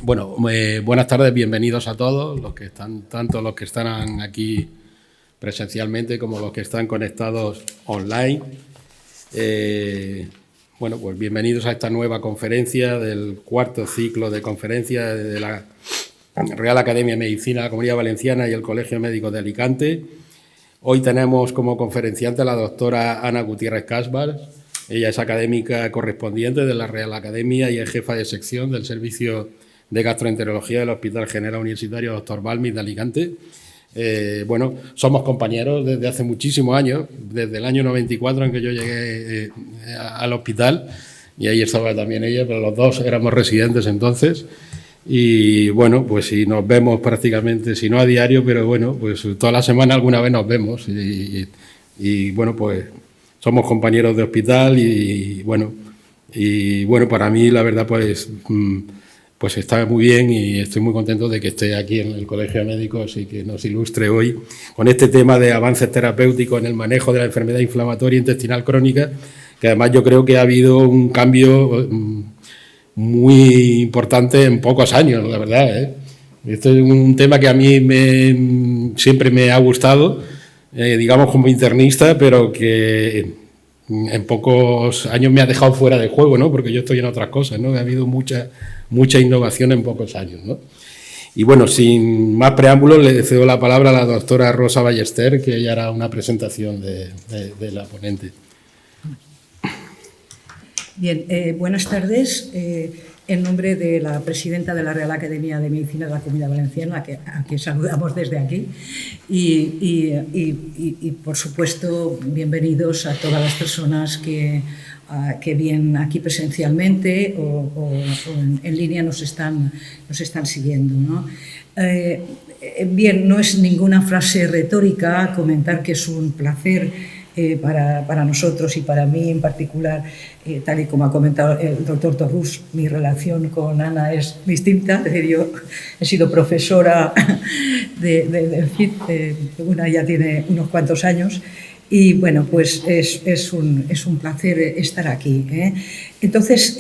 Bueno, buenas tardes, bienvenidos a todos, los que están, tanto los que están aquí presencialmente como los que están conectados online. Bueno, pues bienvenidos a esta nueva conferencia del cuarto ciclo de conferencias de la Real Academia de Medicina de la Comunidad Valenciana y el Colegio Médico de Alicante. Hoy tenemos como conferenciante a la doctora Ana Gutiérrez Casbas. Ella es académica correspondiente de la Real Academia y es jefa de sección del Servicio de Gastroenterología del Hospital General Universitario Dr. Balmis de Alicante. Bueno, somos compañeros desde hace muchísimos años, desde el año 94 en que yo llegué al hospital, y ahí estaba también ella, pero los dos éramos residentes entonces. Y bueno, pues si nos vemos prácticamente, si no a diario, pero bueno, pues toda la semana alguna vez nos vemos. Y bueno, pues somos compañeros de hospital y bueno, para mí la verdad pues está muy bien y estoy muy contento de que esté aquí en el Colegio de Médicos y que nos ilustre hoy con este tema de avances terapéuticos en el manejo de la enfermedad inflamatoria intestinal crónica, que además yo creo que ha habido un cambio muy importante en pocos años, la verdad, ¿eh? Esto es un tema que a mí siempre me ha gustado, digamos como internista, pero que en pocos años me ha dejado fuera de juego, ¿no? Porque yo estoy en otras cosas, ¿no? Ha habido mucha innovación en pocos años, ¿no? Y bueno, sin más preámbulos, le cedo la palabra a la doctora Rosa Ballester, que ella hará una presentación de la ponente. Bien, buenas tardes. En nombre de la presidenta de la Real Academia de Medicina de la Comunidad Valenciana, a quien saludamos desde aquí, y por supuesto, bienvenidos a todas las personas que bien aquí presencialmente o en línea nos están siguiendo, ¿no? Bien, no es ninguna frase retórica comentar que es un placer para nosotros y para mí en particular, tal y como ha comentado el doctor Torrús, mi relación con Ana es distinta. Es decir, yo he sido profesora de una ya tiene unos cuantos años y bueno, pues es un placer estar aquí, ¿eh? Entonces,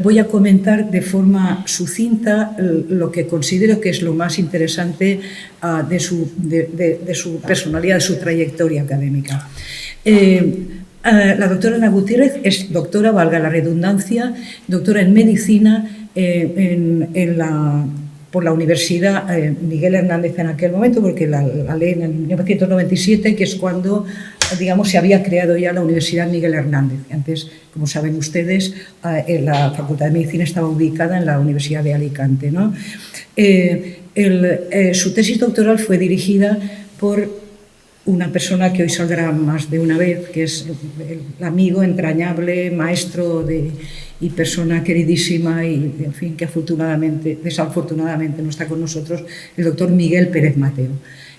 voy a comentar de forma sucinta lo que considero que es lo más interesante de su personalidad, de su trayectoria académica. La doctora Ana Gutiérrez es doctora, valga la redundancia, doctora en medicina por la Universidad Miguel Hernández en aquel momento, porque la ley en el 1997, que es cuando, digamos, se había creado ya la Universidad Miguel Hernández. Antes, como saben ustedes, la Facultad de Medicina estaba ubicada en la Universidad de Alicante, ¿no? Su tesis doctoral fue dirigida por una persona que hoy saldrá más de una vez, que es el amigo entrañable, maestro y persona queridísima y, en fin, que desafortunadamente no está con nosotros, el doctor Miguel Pérez Mateo.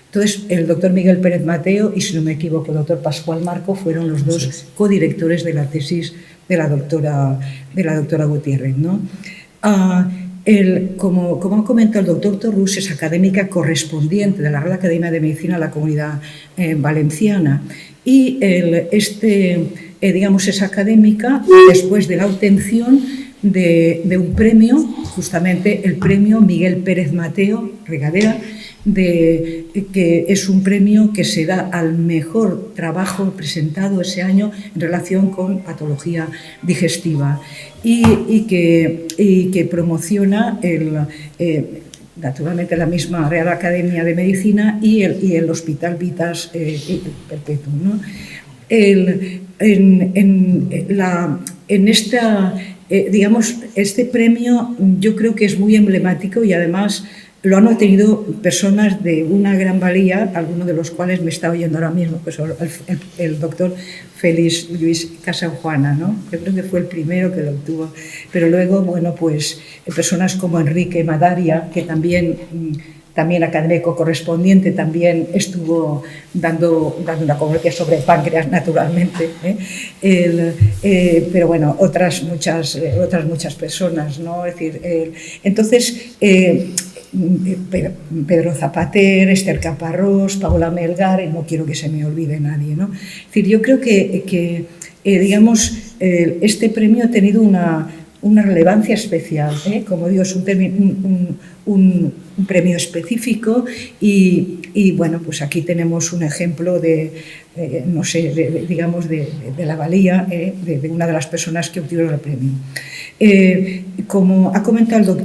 Entonces, el doctor Miguel Pérez Mateo y, si no me equivoco, el doctor Pascual Marco fueron los dos codirectores de la tesis de la doctora Gutiérrez, ¿no? Como ha comentado el doctor Torrús, es académica correspondiente de la Real Academia de Medicina de la Comunidad Valenciana y digamos, es académica después de la obtención de un premio, justamente el premio Miguel Pérez Mateo Regadera, que es un premio que se da al mejor trabajo presentado ese año en relación con patología digestiva y que promociona naturalmente la misma Real Academia de Medicina y el Hospital Vitas Perpetuum, ¿no? Digamos, este premio yo creo que es muy emblemático y además lo han obtenido personas de una gran valía, algunos de los cuales me está oyendo ahora mismo, pues el doctor Félix Luis Casajuana, ¿no? Yo creo que fue el primero que lo obtuvo. Pero luego, bueno, pues personas como Enrique Madaria, que también académico correspondiente, también estuvo dando una conferencia sobre páncreas, naturalmente, pero bueno, otras muchas personas, ¿no? Es decir, entonces, Pedro Zapater, Esther Caparrós, Paola Melgar, y no quiero que se me olvide nadie, ¿no? Es decir, yo creo que digamos, este premio ha tenido una relevancia especial. Como digo, es un premio específico y bueno, pues aquí tenemos un ejemplo de, no sé, digamos, de la valía de una de las personas que obtuvieron el premio. Como ha comentado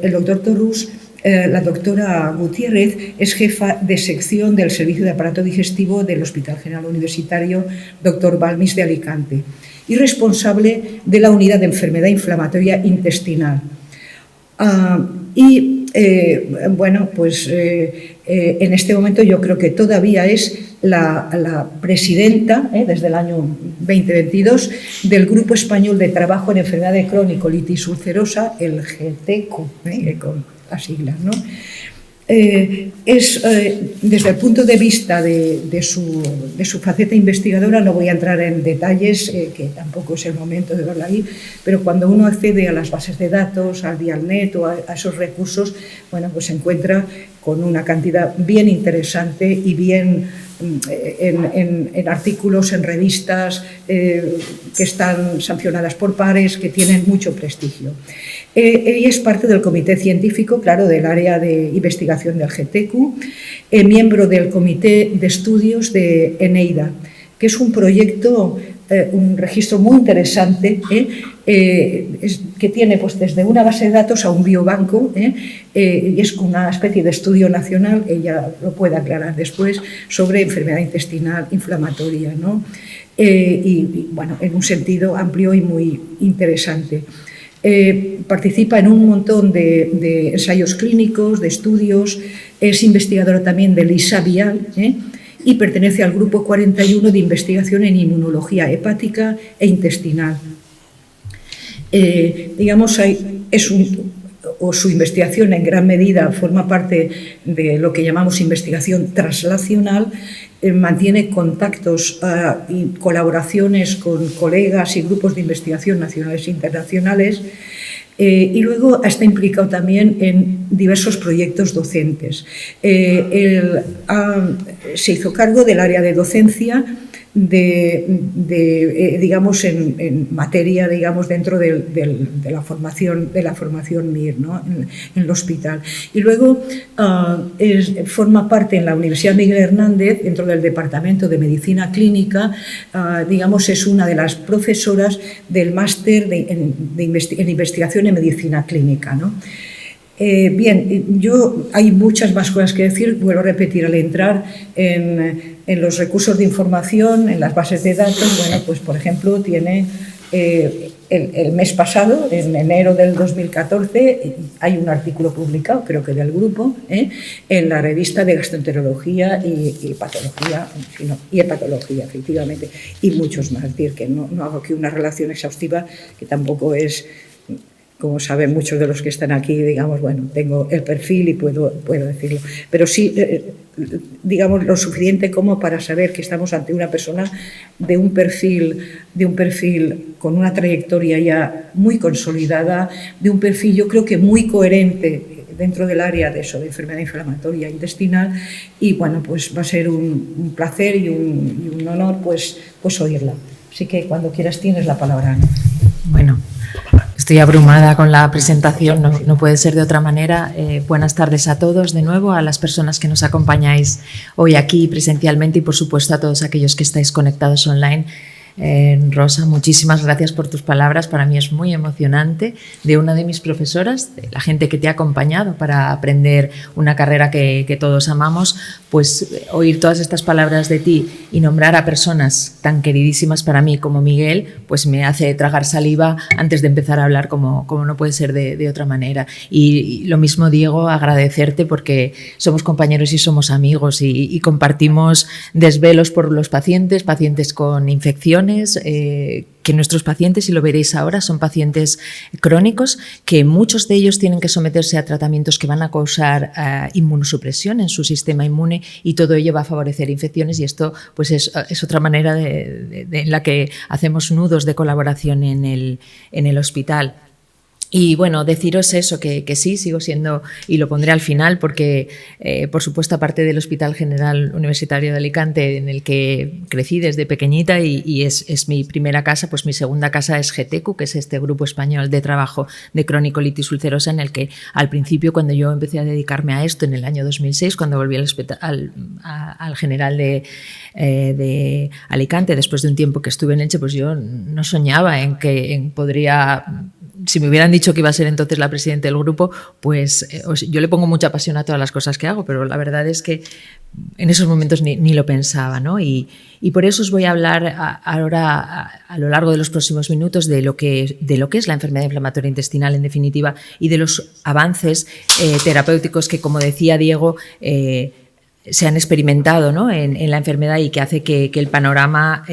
el doctor Torrús, la doctora Gutiérrez es jefa de sección del Servicio de Aparato Digestivo del Hospital General Universitario Dr. Balmis de Alicante y responsable de la Unidad de Enfermedad Inflamatoria Intestinal. Bueno, pues en este momento yo creo que todavía es la presidenta, desde el año 2022, del Grupo Español de Trabajo en Enfermedad de Crónico-Colitis Ulcerosa, el GTECU, con las siglas, ¿no? Desde el punto de vista de su faceta investigadora, no voy a entrar en detalles, que tampoco es el momento de verlo ahí, pero cuando uno accede a las bases de datos, al Dialnet o a esos recursos, bueno, pues se encuentra con una cantidad bien interesante y bien en artículos, en revistas que están sancionadas por pares, que tienen mucho prestigio. Ella es parte del comité científico, claro, del área de investigación del GTECU, miembro del comité de estudios de Eneida, que es un proyecto, un registro muy interesante, que tiene pues, desde una base de datos a un biobanco, y es una especie de estudio nacional, ella lo puede aclarar después, sobre enfermedad intestinal inflamatoria, ¿no? Y bueno, en un sentido amplio y muy interesante. Participa en un montón de ensayos clínicos, de estudios, es investigadora también del ISA-Vial, y pertenece al Grupo 41 de Investigación en Inmunología Hepática e Intestinal. Digamos, su investigación en gran medida forma parte de lo que llamamos investigación translacional, mantiene contactos y colaboraciones con colegas y grupos de investigación nacionales e internacionales, y luego está implicado también en diversos proyectos docentes. Se hizo cargo del área de docencia digamos, en materia, digamos, dentro de la formación MIR, ¿no? en el hospital. Y luego forma parte en la Universidad Miguel Hernández, dentro del Departamento de Medicina Clínica, digamos, es una de las profesoras del máster en investigación en medicina clínica, ¿no? Bien, hay muchas más cosas que decir, vuelvo a repetir, al entrar en los recursos de información, en las bases de datos, bueno, pues por ejemplo tiene el mes pasado, en enero del 2014, hay un artículo publicado, creo que del grupo, en la revista de gastroenterología y hepatología, y hepatología, efectivamente, y muchos más, es decir, que no hago aquí una relación exhaustiva, que tampoco es... Como saben muchos de los que están aquí, digamos, bueno, tengo el perfil y puedo decirlo. Pero sí, digamos, lo suficiente como para saber que estamos ante una persona de un perfil con una trayectoria ya muy consolidada, de un perfil yo creo que muy coherente dentro del área de enfermedad inflamatoria intestinal, y bueno, pues va a ser un placer y un honor pues oírla. Así que cuando quieras tienes la palabra, Ana. Bueno, estoy abrumada con la presentación, no puede ser de otra manera. Buenas tardes a todos de nuevo, a las personas que nos acompañáis hoy aquí presencialmente y por supuesto a todos aquellos que estáis conectados online. Rosa, muchísimas gracias por tus palabras. Para mí es muy emocionante, de una de mis profesoras, de la gente que te ha acompañado para aprender una carrera que todos amamos, pues oír todas estas palabras de ti y nombrar a personas tan queridísimas para mí como Miguel, pues me hace tragar saliva antes de empezar a hablar, como no puede ser de otra manera. Y lo mismo, Diego, agradecerte porque somos compañeros y somos amigos y compartimos desvelos por los pacientes con infecciones, que nuestros pacientes, y lo veréis ahora, son pacientes crónicos, que muchos de ellos tienen que someterse a tratamientos que van a causar inmunosupresión en su sistema inmune, y todo ello va a favorecer infecciones, y esto pues es otra manera en la que hacemos nudos de colaboración en el hospital. Y bueno, deciros eso, que sí, sigo siendo, y lo pondré al final, porque por supuesto, aparte del Hospital General Universitario de Alicante, en el que crecí desde pequeñita y es mi primera casa, pues mi segunda casa es GETECU, que es este grupo español de trabajo de cronicolitis ulcerosa, en el que al principio, cuando yo empecé a dedicarme a esto en el año 2006, cuando volví al General de Alicante, después de un tiempo que estuve en Elche, pues yo no soñaba en que podría... Si me hubieran dicho que iba a ser entonces la presidenta del grupo, pues yo le pongo mucha pasión a todas las cosas que hago, pero la verdad es que en esos momentos ni lo pensaba, ¿no? Y por eso os voy a hablar ahora, a lo largo de los próximos minutos, de lo que es la enfermedad inflamatoria intestinal, en definitiva, y de los avances terapéuticos que, como decía Diego, se han experimentado, ¿no?, en la enfermedad, y que hace que el panorama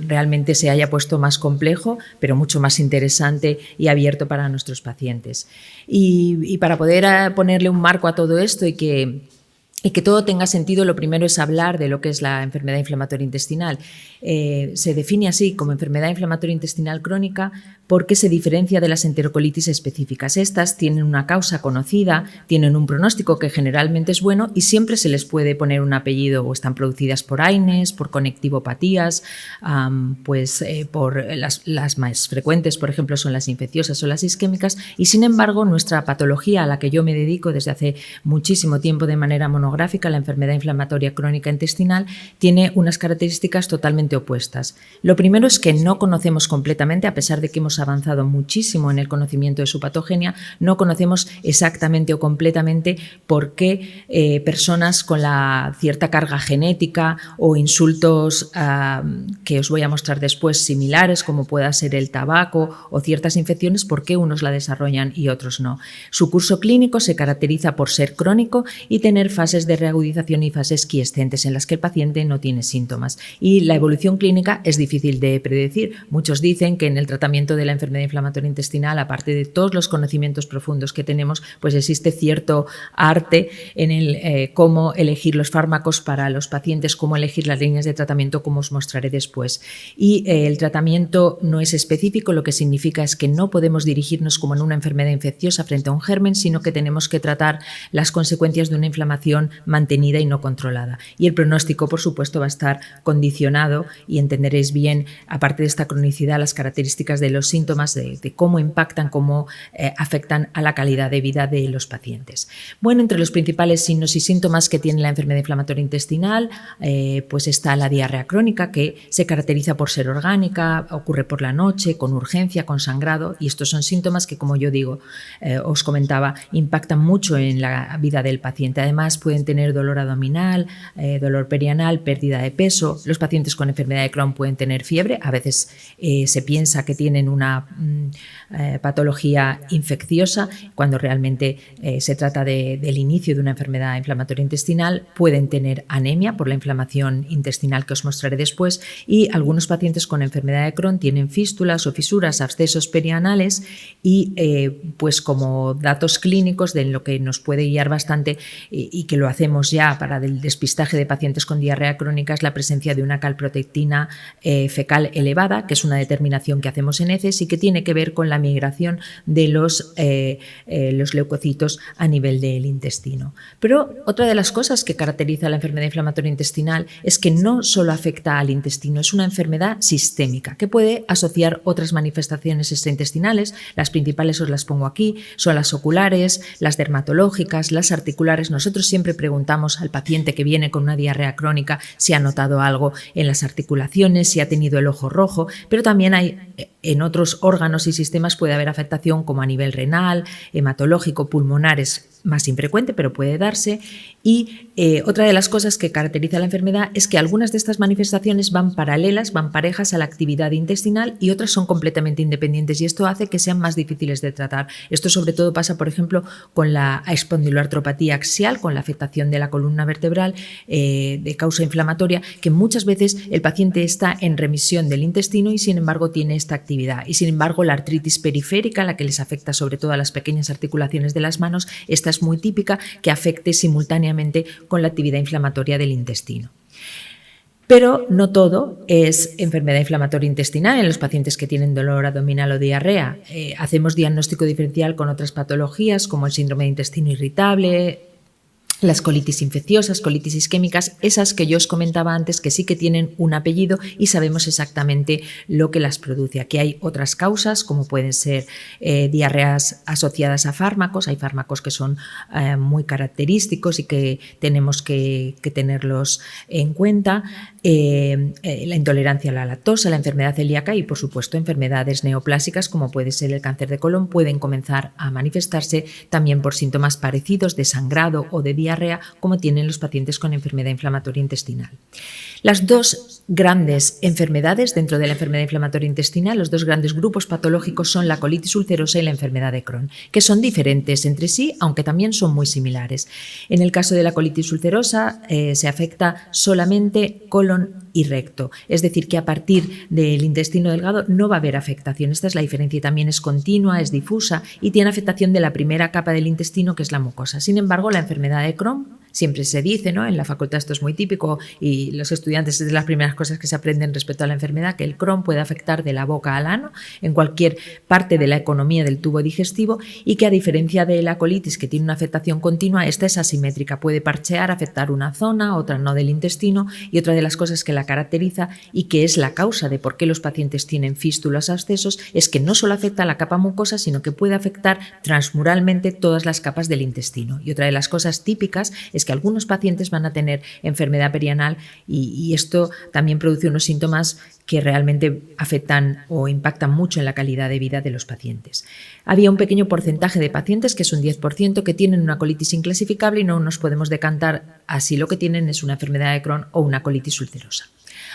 realmente se haya puesto más complejo, pero mucho más interesante y abierto para nuestros pacientes. Y para poder ponerle un marco a todo esto y que todo tenga sentido, lo primero es hablar de lo que es la enfermedad inflamatoria intestinal. Se define así como enfermedad inflamatoria intestinal crónica porque se diferencia de las enterocolitis específicas. Estas tienen una causa conocida, tienen un pronóstico que generalmente es bueno y siempre se les puede poner un apellido, o están producidas por AINES, por conectivopatías, por las más frecuentes, por ejemplo, son las infecciosas o las isquémicas, y sin embargo nuestra patología, a la que yo me dedico desde hace muchísimo tiempo de manera monográfica, la enfermedad inflamatoria crónica intestinal, tiene unas características totalmente opuestas. Lo primero es que no conocemos completamente, a pesar de que hemos avanzado muchísimo en el conocimiento de su patogenia, no conocemos exactamente o completamente por qué personas con la cierta carga genética o insultos que os voy a mostrar después similares, como pueda ser el tabaco o ciertas infecciones, por qué unos la desarrollan y otros no. Su curso clínico se caracteriza por ser crónico y tener fases de reagudización y fases quiescentes en las que el paciente no tiene síntomas. Y la evolución clínica es difícil de predecir. Muchos dicen que en el tratamiento de la enfermedad inflamatoria intestinal, aparte de todos los conocimientos profundos que tenemos, pues existe cierto arte en el cómo elegir los fármacos para los pacientes, cómo elegir las líneas de tratamiento, como os mostraré después. Y el tratamiento no es específico, lo que significa es que no podemos dirigirnos como en una enfermedad infecciosa frente a un germen, sino que tenemos que tratar las consecuencias de una inflamación mantenida y no controlada. Y el pronóstico, por supuesto, va a estar condicionado, y entenderéis bien, aparte de esta cronicidad, las características de los síntomas, de cómo impactan, cómo afectan a la calidad de vida de los pacientes. Bueno, entre los principales signos y síntomas que tiene la enfermedad inflamatoria intestinal, pues está la diarrea crónica, que se caracteriza por ser orgánica, ocurre por la noche, con urgencia, con sangrado, y estos son síntomas que, como yo digo, os comentaba, impactan mucho en la vida del paciente. Además, pueden tener dolor abdominal, dolor perianal, pérdida de peso. Los pacientes con enfermedad de Crohn pueden tener fiebre. A veces se piensa que tienen una patología infecciosa, cuando realmente se trata del inicio de una enfermedad inflamatoria intestinal. Pueden tener anemia por la inflamación intestinal, que os mostraré después, y algunos pacientes con enfermedad de Crohn tienen fístulas o fisuras, abscesos perianales, y pues como datos clínicos de lo que nos puede guiar bastante, y que lo hacemos ya para el despistaje de pacientes con diarrea crónica, es la presencia de una calprotectina fecal elevada, que es una determinación que hacemos en heces y que tiene que ver con la migración de los leucocitos a nivel del intestino. Pero otra de las cosas que caracteriza la enfermedad inflamatoria intestinal es que no solo afecta al intestino, es una enfermedad sistémica que puede asociar otras manifestaciones extraintestinales. Las principales os las pongo aquí, son las oculares, las dermatológicas, las articulares. Nosotros siempre preguntamos al paciente que viene con una diarrea crónica si ha notado algo en las articulaciones, si ha tenido el ojo rojo, pero también hay en otros órganos y sistemas puede haber afectación, como a nivel renal, hematológico, pulmonar es más infrecuente, pero puede darse. Y otra de las cosas que caracteriza la enfermedad es que algunas de estas manifestaciones van paralelas, van parejas a la actividad intestinal, y otras son completamente independientes, y esto hace que sean más difíciles de tratar. Esto sobre todo pasa, por ejemplo, con la espondiloartropatía axial, con la afectación de la columna vertebral de causa inflamatoria, que muchas veces el paciente está en remisión del intestino y sin embargo tiene esta actividad. Y sin embargo la artritis periférica, la que les afecta sobre todo a las pequeñas articulaciones de las manos, esta es muy típica, que afecte simultáneamente con la actividad inflamatoria del intestino. Pero no todo es enfermedad inflamatoria intestinal en los pacientes que tienen dolor abdominal o diarrea. Hacemos diagnóstico diferencial con otras patologías como el síndrome de intestino irritable, las colitis infecciosas, colitis isquémicas, esas que yo os comentaba antes que sí que tienen un apellido y sabemos exactamente lo que las produce. Aquí hay otras causas como pueden ser diarreas asociadas a fármacos. Hay fármacos que son muy característicos y que tenemos que tenerlos en cuenta. La intolerancia a la lactosa, la enfermedad celíaca y por supuesto enfermedades neoplásicas como puede ser el cáncer de colon pueden comenzar a manifestarse también por síntomas parecidos de sangrado o de diarrea como tienen los pacientes con enfermedad inflamatoria intestinal. Las dos grandes enfermedades dentro de la enfermedad inflamatoria intestinal, los dos grandes grupos patológicos son la colitis ulcerosa y la enfermedad de Crohn, que son diferentes entre sí, aunque también son muy similares. En el caso de la colitis ulcerosa se afecta solamente colon y recto, es decir, que a partir del intestino delgado no va a haber afectación. Esta es la diferencia y también es continua, es difusa y tiene afectación de la primera capa del intestino, que es la mucosa. Sin embargo, la enfermedad de Crohn, siempre se dice, ¿no? En la facultad esto es muy típico y los estudiantes es de las primeras cosas que se aprenden respecto a la enfermedad, que el Crohn puede afectar de la boca al ano en cualquier parte de la economía del tubo digestivo y que a diferencia de la colitis que tiene una afectación continua, esta es asimétrica, puede parchear, afectar una zona, otra no del intestino y otra de las cosas que la caracteriza y que es la causa de por qué los pacientes tienen fístulas o abscesos es que no solo afecta a la capa mucosa, sino que puede afectar transmuralmente todas las capas del intestino. Y otra de las cosas típicas es que algunos pacientes van a tener enfermedad perianal y esto también produce unos síntomas que realmente afectan o impactan mucho en la calidad de vida de los pacientes. Había un pequeño porcentaje de pacientes, que es un 10%, que tienen una colitis inclasificable y no nos podemos decantar a si lo que tienen es una enfermedad de Crohn o una colitis ulcerosa.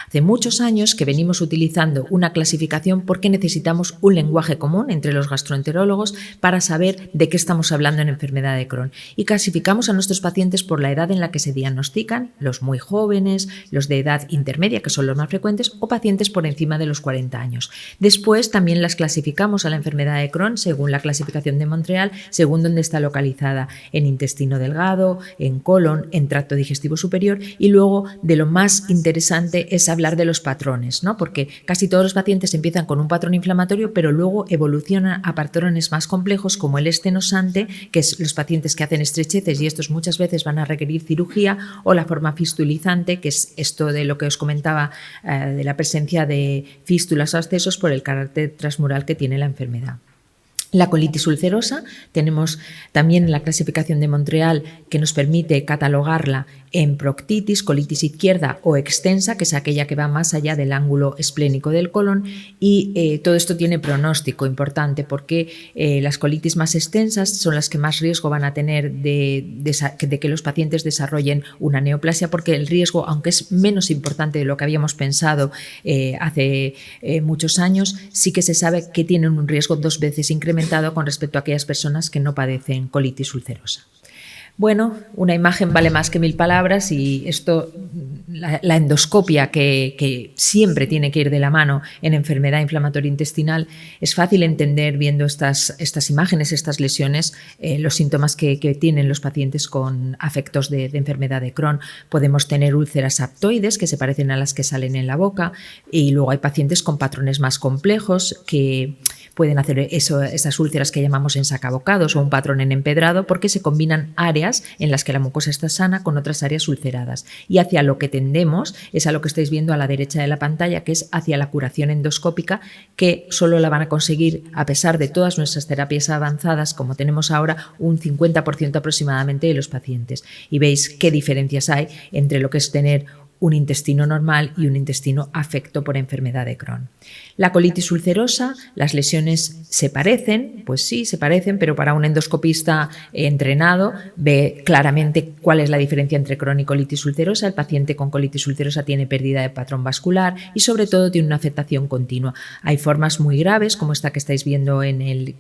Hace muchos años que venimos utilizando una clasificación porque necesitamos un lenguaje común entre los gastroenterólogos para saber de qué estamos hablando en enfermedad de Crohn. Y clasificamos a nuestros pacientes por la edad en la que se diagnostican, los muy jóvenes, los de edad intermedia, que son los más frecuentes, o pacientes por encima de los 40 años. Después también las clasificamos a la enfermedad de Crohn según la clasificación de Montreal, según dónde está localizada, en intestino delgado, en colon, en tracto digestivo superior y luego de lo más interesante es hablar de los patrones, ¿no? Porque casi todos los pacientes empiezan con un patrón inflamatorio, pero luego evolucionan a patrones más complejos como el estenosante, que es los pacientes que hacen estrecheces y estos muchas veces van a requerir cirugía, o la forma fistulizante, que es esto de lo que os comentaba de la presencia de fístulas o abscesos por el carácter transmural que tiene la enfermedad. La colitis ulcerosa, tenemos también la clasificación de Montreal que nos permite catalogarla en proctitis, colitis izquierda o extensa, que es aquella que va más allá del ángulo esplénico del colon y todo esto tiene pronóstico importante porque las colitis más extensas son las que más riesgo van a tener de que los pacientes desarrollen una neoplasia porque el riesgo, aunque es menos importante de lo que habíamos pensado hace muchos años, sí que se sabe que tienen un riesgo 2 veces incrementado con respecto a aquellas personas que no padecen colitis ulcerosa. Bueno, una imagen vale más que 1000 palabras y esto, la endoscopia que siempre tiene que ir de la mano en enfermedad inflamatoria intestinal, es fácil entender viendo estas imágenes, estas lesiones, los síntomas que tienen los pacientes con afectos de enfermedad de Crohn. Podemos tener úlceras aptoides que se parecen a las que salen en la boca y luego hay pacientes con patrones más complejos que pueden hacer esas úlceras que llamamos ensacabocados o un patrón en empedrado porque se combinan áreas en las que la mucosa está sana con otras áreas ulceradas. Y hacia lo que tendemos es a lo que estáis viendo a la derecha de la pantalla, que es hacia la curación endoscópica, que solo la van a conseguir, a pesar de todas nuestras terapias avanzadas, como tenemos ahora, un 50% aproximadamente de los pacientes. Y veis qué diferencias hay entre lo que es tener un intestino normal y un intestino afecto por enfermedad de Crohn. La colitis ulcerosa, las lesiones se parecen, pues sí, se parecen, pero para un endoscopista entrenado ve claramente cuál es la diferencia entre Crohn y colitis ulcerosa. El paciente con colitis ulcerosa tiene pérdida de patrón vascular y sobre todo tiene una afectación continua. Hay formas muy graves, como esta que estáis viendo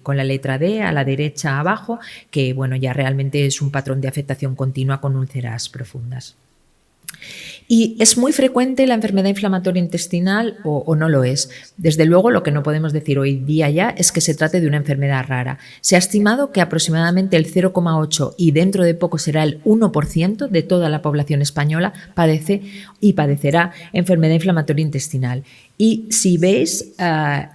con la letra D a la derecha abajo, que bueno, ya realmente es un patrón de afectación continua con úlceras profundas. ¿Y es muy frecuente la enfermedad inflamatoria intestinal o no lo es? Desde luego, lo que no podemos decir hoy día ya es que se trate de una enfermedad rara. Se ha estimado que aproximadamente el 0,8% y dentro de poco será el 1% de toda la población española padece y padecerá enfermedad inflamatoria intestinal. Y si veis,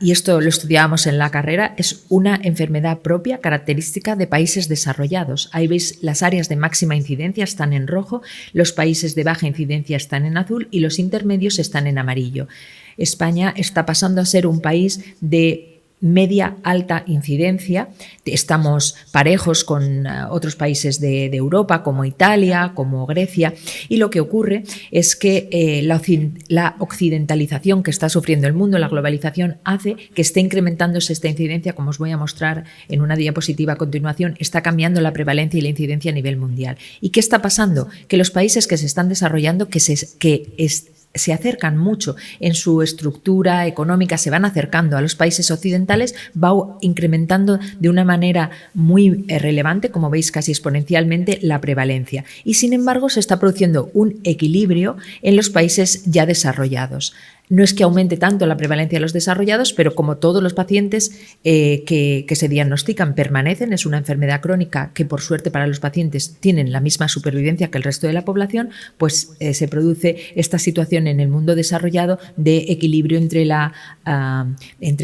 y esto lo estudiábamos en la carrera, es una enfermedad propia, característica de países desarrollados. Ahí veis las áreas de máxima incidencia están en rojo, los países de baja incidencia están en azul y los intermedios están en amarillo. España está pasando a ser un país de media alta incidencia. Estamos parejos con otros países de Europa como Italia, como Grecia, y lo que ocurre es que la occidentalización que está sufriendo el mundo, la globalización, hace que esté incrementándose esta incidencia, como os voy a mostrar en una diapositiva a continuación. Está cambiando la prevalencia y la incidencia a nivel mundial. ¿Y qué está pasando? Que los países que se están desarrollando, se acercan mucho en su estructura económica, se van acercando a los países occidentales, va incrementando de una manera muy relevante, como veis casi exponencialmente, la prevalencia. Y sin embargo se está produciendo un equilibrio en los países ya desarrollados. No es que aumente tanto la prevalencia de los desarrollados, pero como todos los pacientes que se diagnostican permanecen, es una enfermedad crónica que por suerte para los pacientes tienen la misma supervivencia que el resto de la población, pues se produce esta situación en el mundo desarrollado de equilibrio entre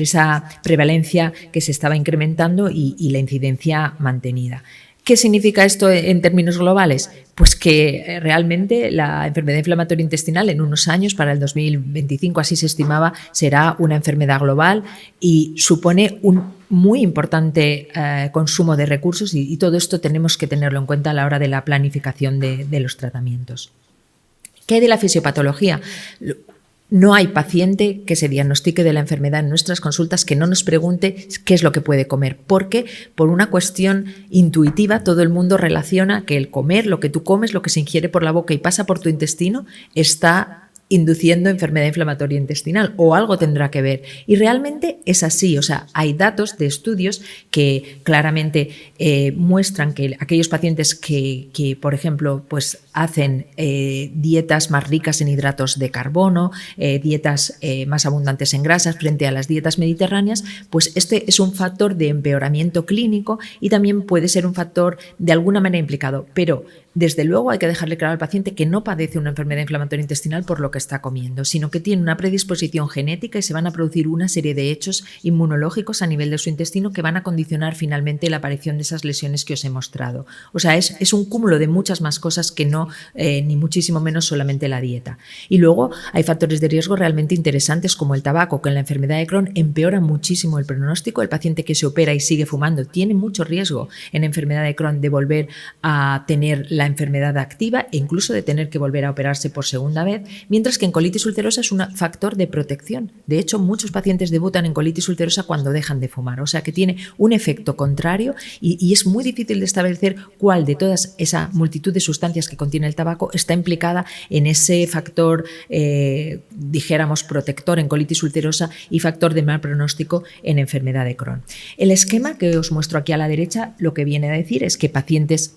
esa prevalencia que se estaba incrementando y la incidencia mantenida. ¿Qué significa esto en términos globales? Pues que realmente la enfermedad inflamatoria intestinal en unos años, para el 2025 así se estimaba, será una enfermedad global y supone un muy importante consumo de recursos y todo esto tenemos que tenerlo en cuenta a la hora de la planificación de los tratamientos. ¿Qué hay de la fisiopatología? No hay paciente que se diagnostique de la enfermedad en nuestras consultas que no nos pregunte qué es lo que puede comer, porque por una cuestión intuitiva todo el mundo relaciona que el comer, lo que tú comes, lo que se ingiere por la boca y pasa por tu intestino, está induciendo enfermedad inflamatoria intestinal o algo tendrá que ver. Y realmente es así, o sea, hay datos de estudios que claramente muestran que aquellos pacientes que por ejemplo, pues hacen dietas más ricas en hidratos de carbono, dietas más abundantes en grasas frente a las dietas mediterráneas, pues este es un factor de empeoramiento clínico y también puede ser un factor de alguna manera implicado, pero desde luego hay que dejarle claro al paciente que no padece una enfermedad inflamatoria intestinal por lo que está comiendo, sino que tiene una predisposición genética y se van a producir una serie de hechos inmunológicos a nivel de su intestino que van a condicionar finalmente la aparición de esas lesiones que os he mostrado. O sea, es un cúmulo de muchas más cosas que no, ni muchísimo menos solamente la dieta. Y luego hay factores de riesgo realmente interesantes como el tabaco, que en la enfermedad de Crohn empeora muchísimo el pronóstico. El paciente que se opera y sigue fumando tiene mucho riesgo en enfermedad de Crohn de volver a tener la enfermedad activa e incluso de tener que volver a operarse por segunda vez, mientras que en colitis ulcerosa es un factor de protección. De hecho, muchos pacientes debutan en colitis ulcerosa cuando dejan de fumar, o sea que tiene un efecto contrario y es muy difícil de establecer cuál de todas esa multitud de sustancias que contiene el tabaco está implicada en ese factor, dijéramos, protector en colitis ulcerosa y factor de mal pronóstico en enfermedad de Crohn. El esquema que os muestro aquí a la derecha lo que viene a decir es que pacientes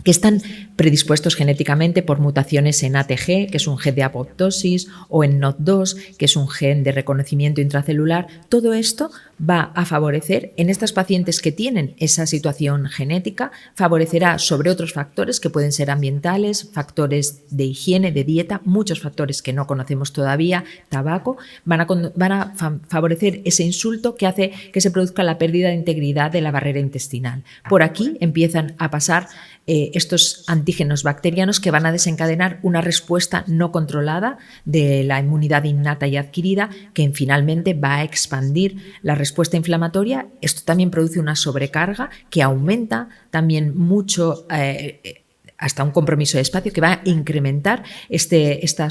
que están predispuestos genéticamente por mutaciones en ATG, que es un gen de apoptosis, o en NOT2, que es un gen de reconocimiento intracelular, todo esto va a favorecer en estas pacientes que tienen esa situación genética, favorecerá sobre otros factores que pueden ser ambientales, factores de higiene, de dieta, muchos factores que no conocemos todavía, tabaco, van a favorecer ese insulto que hace que se produzca la pérdida de integridad de la barrera intestinal. Por aquí empiezan a pasar estos antígenos bacterianos que van a desencadenar una respuesta no controlada de la inmunidad innata y adquirida que finalmente va a expandir la respuesta inflamatoria. Esto también produce una sobrecarga que aumenta también mucho hasta un compromiso de espacio que va a incrementar esta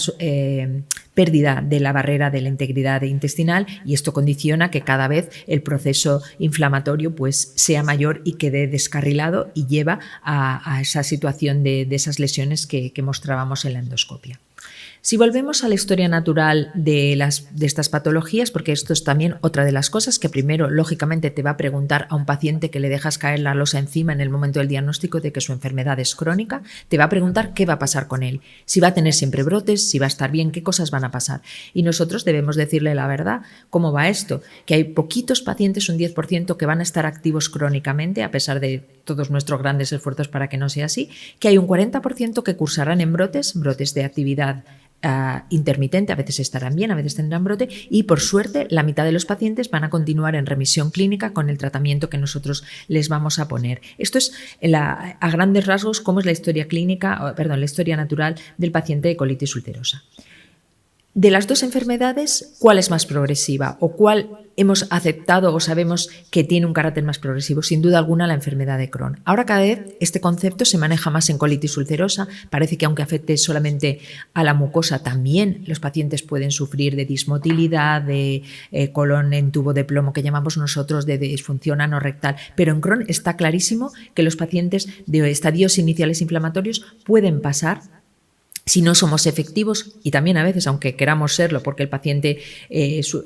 pérdida de la barrera de la integridad intestinal y esto condiciona que cada vez el proceso inflamatorio pues sea mayor y quede descarrilado y lleva a esa situación de esas lesiones que mostrábamos en la endoscopia. Si volvemos a la historia natural de estas patologías, porque esto es también otra de las cosas que primero, lógicamente, te va a preguntar a un paciente que le dejas caer la losa encima en el momento del diagnóstico de que su enfermedad es crónica, te va a preguntar qué va a pasar con él, si va a tener siempre brotes, si va a estar bien, qué cosas van a pasar. Y nosotros debemos decirle la verdad, cómo va esto, que hay poquitos pacientes, un 10%, que van a estar activos crónicamente, a pesar de todos nuestros grandes esfuerzos para que no sea así, que hay un 40% que cursarán en brotes de actividad intermitente, a veces estarán bien, a veces tendrán brote, y por suerte la mitad de los pacientes van a continuar en remisión clínica con el tratamiento que nosotros les vamos a poner. Esto es a grandes rasgos cómo es la historia la historia natural del paciente de colitis ulcerosa. De las dos enfermedades, ¿cuál es más progresiva o cuál hemos aceptado o sabemos que tiene un carácter más progresivo? Sin duda alguna, la enfermedad de Crohn. Ahora cada vez este concepto se maneja más en colitis ulcerosa. Parece que aunque afecte solamente a la mucosa, también los pacientes pueden sufrir de dismotilidad, de colon en tubo de plomo, que llamamos nosotros, de disfunción anorrectal. Pero en Crohn está clarísimo que los pacientes de estadios iniciales inflamatorios pueden pasar, si no somos efectivos, y también a veces, aunque queramos serlo, porque el paciente,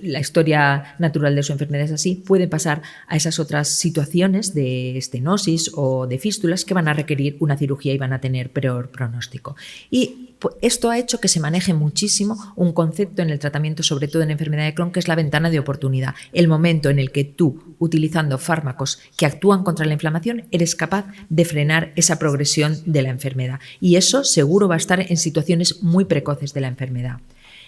la historia natural de su enfermedad es así, puede pasar a esas otras situaciones de estenosis o de fístulas que van a requerir una cirugía y van a tener peor pronóstico. Y esto ha hecho que se maneje muchísimo un concepto en el tratamiento, sobre todo en enfermedad de Crohn, que es la ventana de oportunidad. El momento en el que tú, utilizando fármacos que actúan contra la inflamación, eres capaz de frenar esa progresión de la enfermedad. Y eso seguro va a estar en situaciones muy precoces de la enfermedad.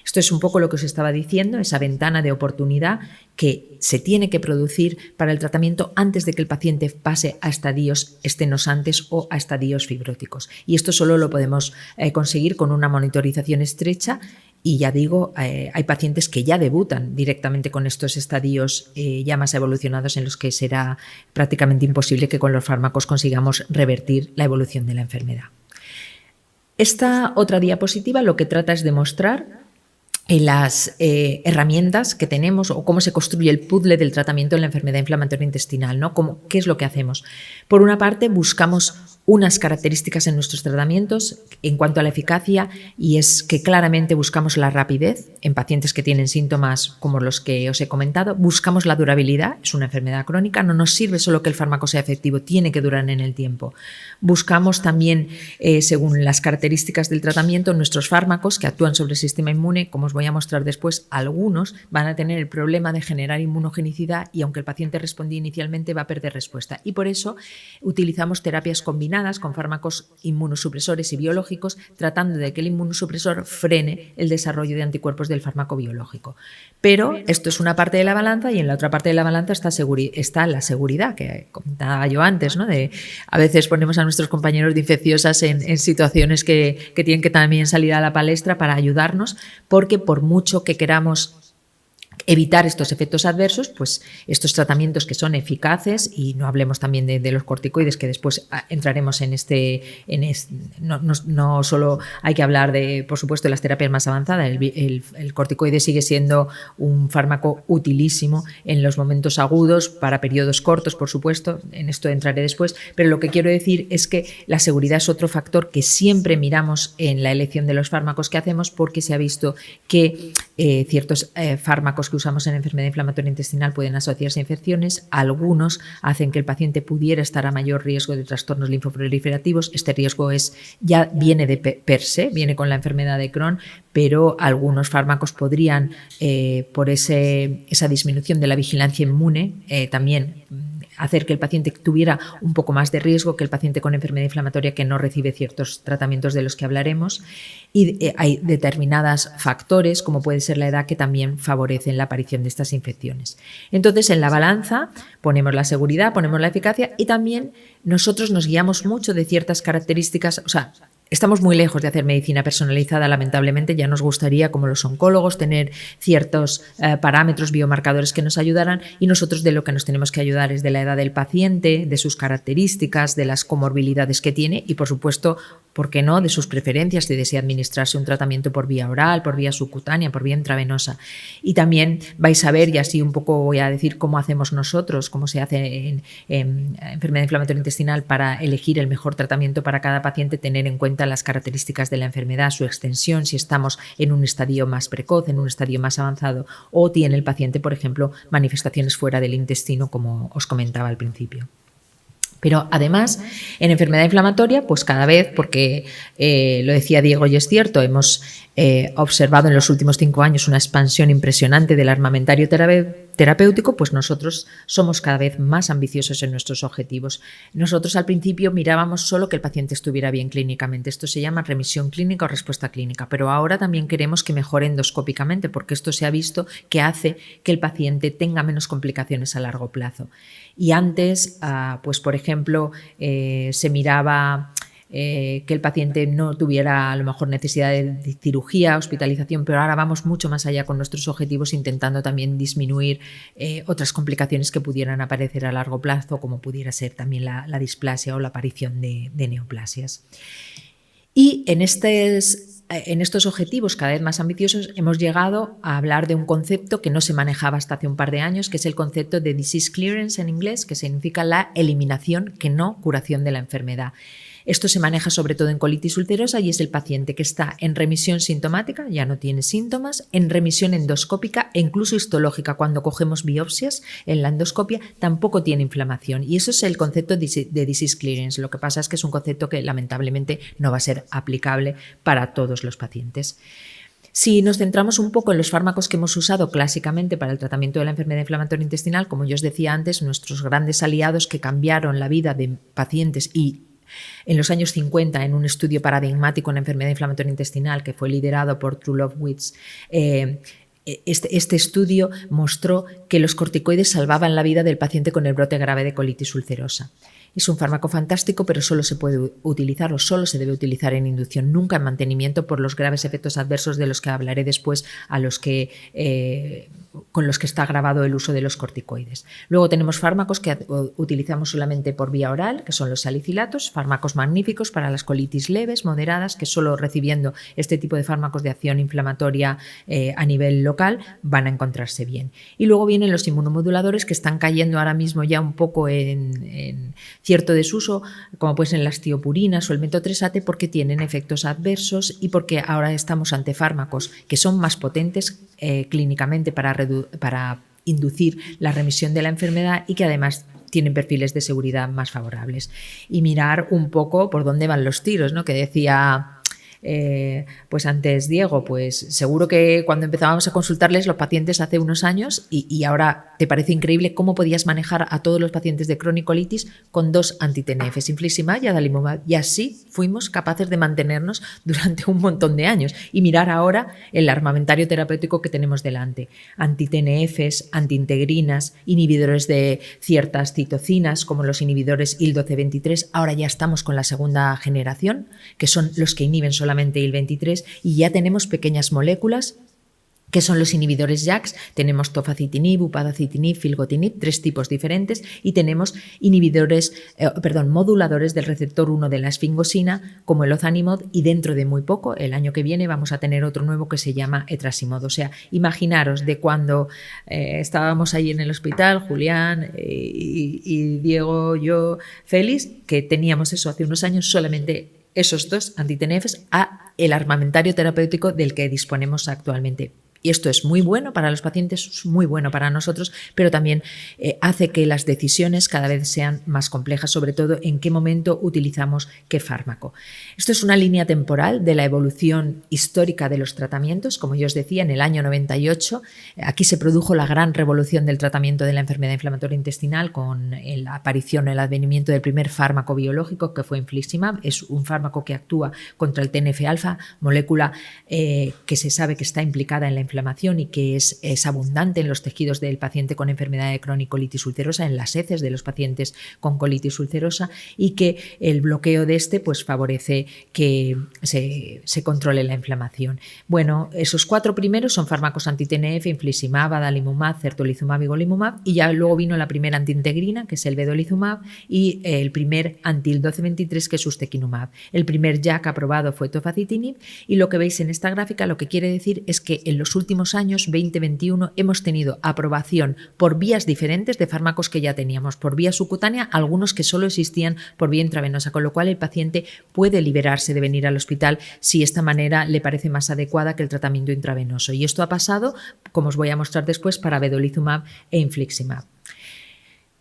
Esto es un poco lo que os estaba diciendo, esa ventana de oportunidad que se tiene que producir para el tratamiento antes de que el paciente pase a estadios estenosantes o a estadios fibróticos. Y esto solo lo podemos conseguir con una monitorización estrecha. Y ya digo, hay pacientes que ya debutan directamente con estos estadios ya más evolucionados, en los que será prácticamente imposible que con los fármacos consigamos revertir la evolución de la enfermedad. Esta otra diapositiva lo que trata es de mostrar las herramientas que tenemos o cómo se construye el puzzle del tratamiento en la enfermedad inflamatoria intestinal, ¿no? ¿Qué es lo que hacemos? Por una parte, buscamos unas características en nuestros tratamientos en cuanto a la eficacia, y es que claramente buscamos la rapidez en pacientes que tienen síntomas como los que os he comentado. Buscamos la durabilidad, es una enfermedad crónica, no nos sirve solo que el fármaco sea efectivo, tiene que durar en el tiempo. Buscamos también, según las características del tratamiento, nuestros fármacos que actúan sobre el sistema inmune. Como os voy a mostrar después, algunos van a tener el problema de generar inmunogenicidad, y aunque el paciente respondía inicialmente, va a perder respuesta. Y por eso utilizamos terapias combinadas con fármacos inmunosupresores y biológicos, tratando de que el inmunosupresor frene el desarrollo de anticuerpos del fármaco biológico. Pero esto es una parte de la balanza, y en la otra parte de la balanza está la seguridad, que comentaba yo antes, ¿no? A veces ponemos a nuestros compañeros de infecciosas en situaciones que tienen que también salir a la palestra para ayudarnos, porque por mucho que queramos evitar estos efectos adversos, pues estos tratamientos que son eficaces, y no hablemos también de los corticoides, que después entraremos no solo hay que hablar de, por supuesto, de las terapias más avanzadas. El corticoide sigue siendo un fármaco utilísimo en los momentos agudos, para periodos cortos, por supuesto, en esto entraré después, pero lo que quiero decir es que la seguridad es otro factor que siempre miramos en la elección de los fármacos que hacemos, porque se ha visto que ciertos fármacos que usamos en enfermedad inflamatoria intestinal pueden asociarse a infecciones. Algunos hacen que el paciente pudiera estar a mayor riesgo de trastornos linfoproliferativos. Este riesgo ya viene de per se, viene con la enfermedad de Crohn, pero algunos fármacos podrían, por esa disminución de la vigilancia inmune, también hacer que el paciente tuviera un poco más de riesgo que el paciente con enfermedad inflamatoria que no recibe ciertos tratamientos de los que hablaremos. Y hay determinados factores, como puede ser la edad, que también favorecen la aparición de estas infecciones. Entonces, en la balanza ponemos la seguridad, ponemos la eficacia, y también nosotros nos guiamos mucho de ciertas características. O sea, estamos muy lejos de hacer medicina personalizada, lamentablemente. Ya nos gustaría, como los oncólogos, tener ciertos parámetros biomarcadores que nos ayudaran, y nosotros de lo que nos tenemos que ayudar es de la edad del paciente, de sus características, de las comorbilidades que tiene, y por supuesto ¿por qué no?, de sus preferencias, si desea administrarse un tratamiento por vía oral, por vía subcutánea, por vía intravenosa. Y también vais a ver, y así un poco voy a decir cómo hacemos nosotros, cómo se hace en enfermedad inflamatoria intestinal para elegir el mejor tratamiento para cada paciente, tener en cuenta las características de la enfermedad, su extensión, si estamos en un estadio más precoz, en un estadio más avanzado, o tiene el paciente, por ejemplo, manifestaciones fuera del intestino, como os comentaba al principio. Pero además, en enfermedad inflamatoria, pues cada vez, porque lo decía Diego y es cierto, hemos observado en los últimos 5 años una expansión impresionante del armamentario terapéutico, pues nosotros somos cada vez más ambiciosos en nuestros objetivos. Nosotros al principio mirábamos solo que el paciente estuviera bien clínicamente. Esto se llama remisión clínica o respuesta clínica, pero ahora también queremos que mejore endoscópicamente, porque esto se ha visto que hace que el paciente tenga menos complicaciones a largo plazo. Y antes, pues por ejemplo, se miraba que el paciente no tuviera a lo mejor necesidad de cirugía, hospitalización, pero ahora vamos mucho más allá con nuestros objetivos, intentando también disminuir otras complicaciones que pudieran aparecer a largo plazo, como pudiera ser también la displasia o la aparición de neoplasias. Y en estos objetivos cada vez más ambiciosos hemos llegado a hablar de un concepto que no se manejaba hasta hace un par de años, que es el concepto de disease clearance en inglés, que significa la eliminación, que no curación de la enfermedad. Esto se maneja sobre todo en colitis ulcerosa y es el paciente que está en remisión sintomática, ya no tiene síntomas, en remisión endoscópica e incluso histológica. Cuando cogemos biopsias en la endoscopia tampoco tiene inflamación, y eso es el concepto de disease clearance. Lo que pasa es que es un concepto que lamentablemente no va a ser aplicable para todos los pacientes. Si nos centramos un poco en los fármacos que hemos usado clásicamente para el tratamiento de la enfermedad inflamatoria intestinal, como yo os decía antes, nuestros grandes aliados que cambiaron la vida de pacientes, y en los años 50, en un estudio paradigmático en enfermedad inflamatoria intestinal que fue liderado por Trulov-Witz, este estudio mostró que los corticoides salvaban la vida del paciente con el brote grave de colitis ulcerosa. Es un fármaco fantástico, pero solo se puede utilizar o solo se debe utilizar en inducción, nunca en mantenimiento, por los graves efectos adversos de los que hablaré después, con los que está agravado el uso de los corticoides. Luego tenemos fármacos que utilizamos solamente por vía oral, que son los salicilatos, fármacos magníficos para las colitis leves, moderadas, que solo recibiendo este tipo de fármacos de acción inflamatoria a nivel local van a encontrarse bien. Y luego vienen los inmunomoduladores, que están cayendo ahora mismo ya un poco en cierto desuso, como pueden ser las tiopurinas o el metotrexate, porque tienen efectos adversos y porque ahora estamos ante fármacos que son más potentes clínicamente para inducir la remisión de la enfermedad y que además tienen perfiles de seguridad más favorables. Y mirar un poco por dónde van los tiros, ¿no? Que decía pues antes Diego, pues seguro que cuando empezábamos a consultarles los pacientes hace unos años y ahora te parece increíble cómo podías manejar a todos los pacientes de cronicolitis con 2 anti-TNFs, infliximab y adalimumab, y así fuimos capaces de mantenernos durante un montón de años. Y mirar ahora el armamentario terapéutico que tenemos delante: anti-TNFs, antiintegrinas, inhibidores de ciertas citocinas como los inhibidores IL-12-23. Ahora ya estamos con la segunda generación, que son los que inhiben solamente IL-23, y ya tenemos pequeñas moléculas que son los inhibidores JAKs. Tenemos tofacitinib, upadacitinib, filgotinib, 3 tipos diferentes, y tenemos moduladores del receptor 1 de la esfingosina como el ozanimod, y dentro de muy poco, el año que viene, vamos a tener otro nuevo que se llama etrasimod. O sea, imaginaros de cuando estábamos ahí en el hospital, Julián y Diego, yo, Félix, que teníamos eso hace unos años, solamente esos 2 anti-TNFs, a el armamentario terapéutico del que disponemos actualmente. Y esto es muy bueno para los pacientes, es muy bueno para nosotros, pero también hace que las decisiones cada vez sean más complejas, sobre todo en qué momento utilizamos qué fármaco. Esto es una línea temporal de la evolución histórica de los tratamientos. Como yo os decía, en el año 98, aquí se produjo la gran revolución del tratamiento de la enfermedad inflamatoria intestinal con la aparición, el advenimiento del primer fármaco biológico, que fue infliximab. Es un fármaco que actúa contra el TNF-alfa, molécula que se sabe que está implicada en la inflamación inflamación y que es abundante en los tejidos del paciente con enfermedad de Crohn y colitis ulcerosa, en las heces de los pacientes con colitis ulcerosa, y que el bloqueo de este pues favorece que se controle la inflamación. Bueno, esos 4 primeros son fármacos anti-TNF, infliximab, adalimumab, certolizumab y golimumab, y ya luego vino la primera antiintegrina, que es el vedolizumab, y el primer anti-1223, que es ustekinumab. El primer JAK aprobado fue tofacitinib, y lo que veis en esta gráfica lo que quiere decir es que en los últimos años, 2021, hemos tenido aprobación por vías diferentes de fármacos que ya teníamos, por vía subcutánea, algunos que solo existían por vía intravenosa, con lo cual el paciente puede liberarse de venir al hospital si esta manera le parece más adecuada que el tratamiento intravenoso. Y esto ha pasado, como os voy a mostrar después, para vedolizumab e infliximab.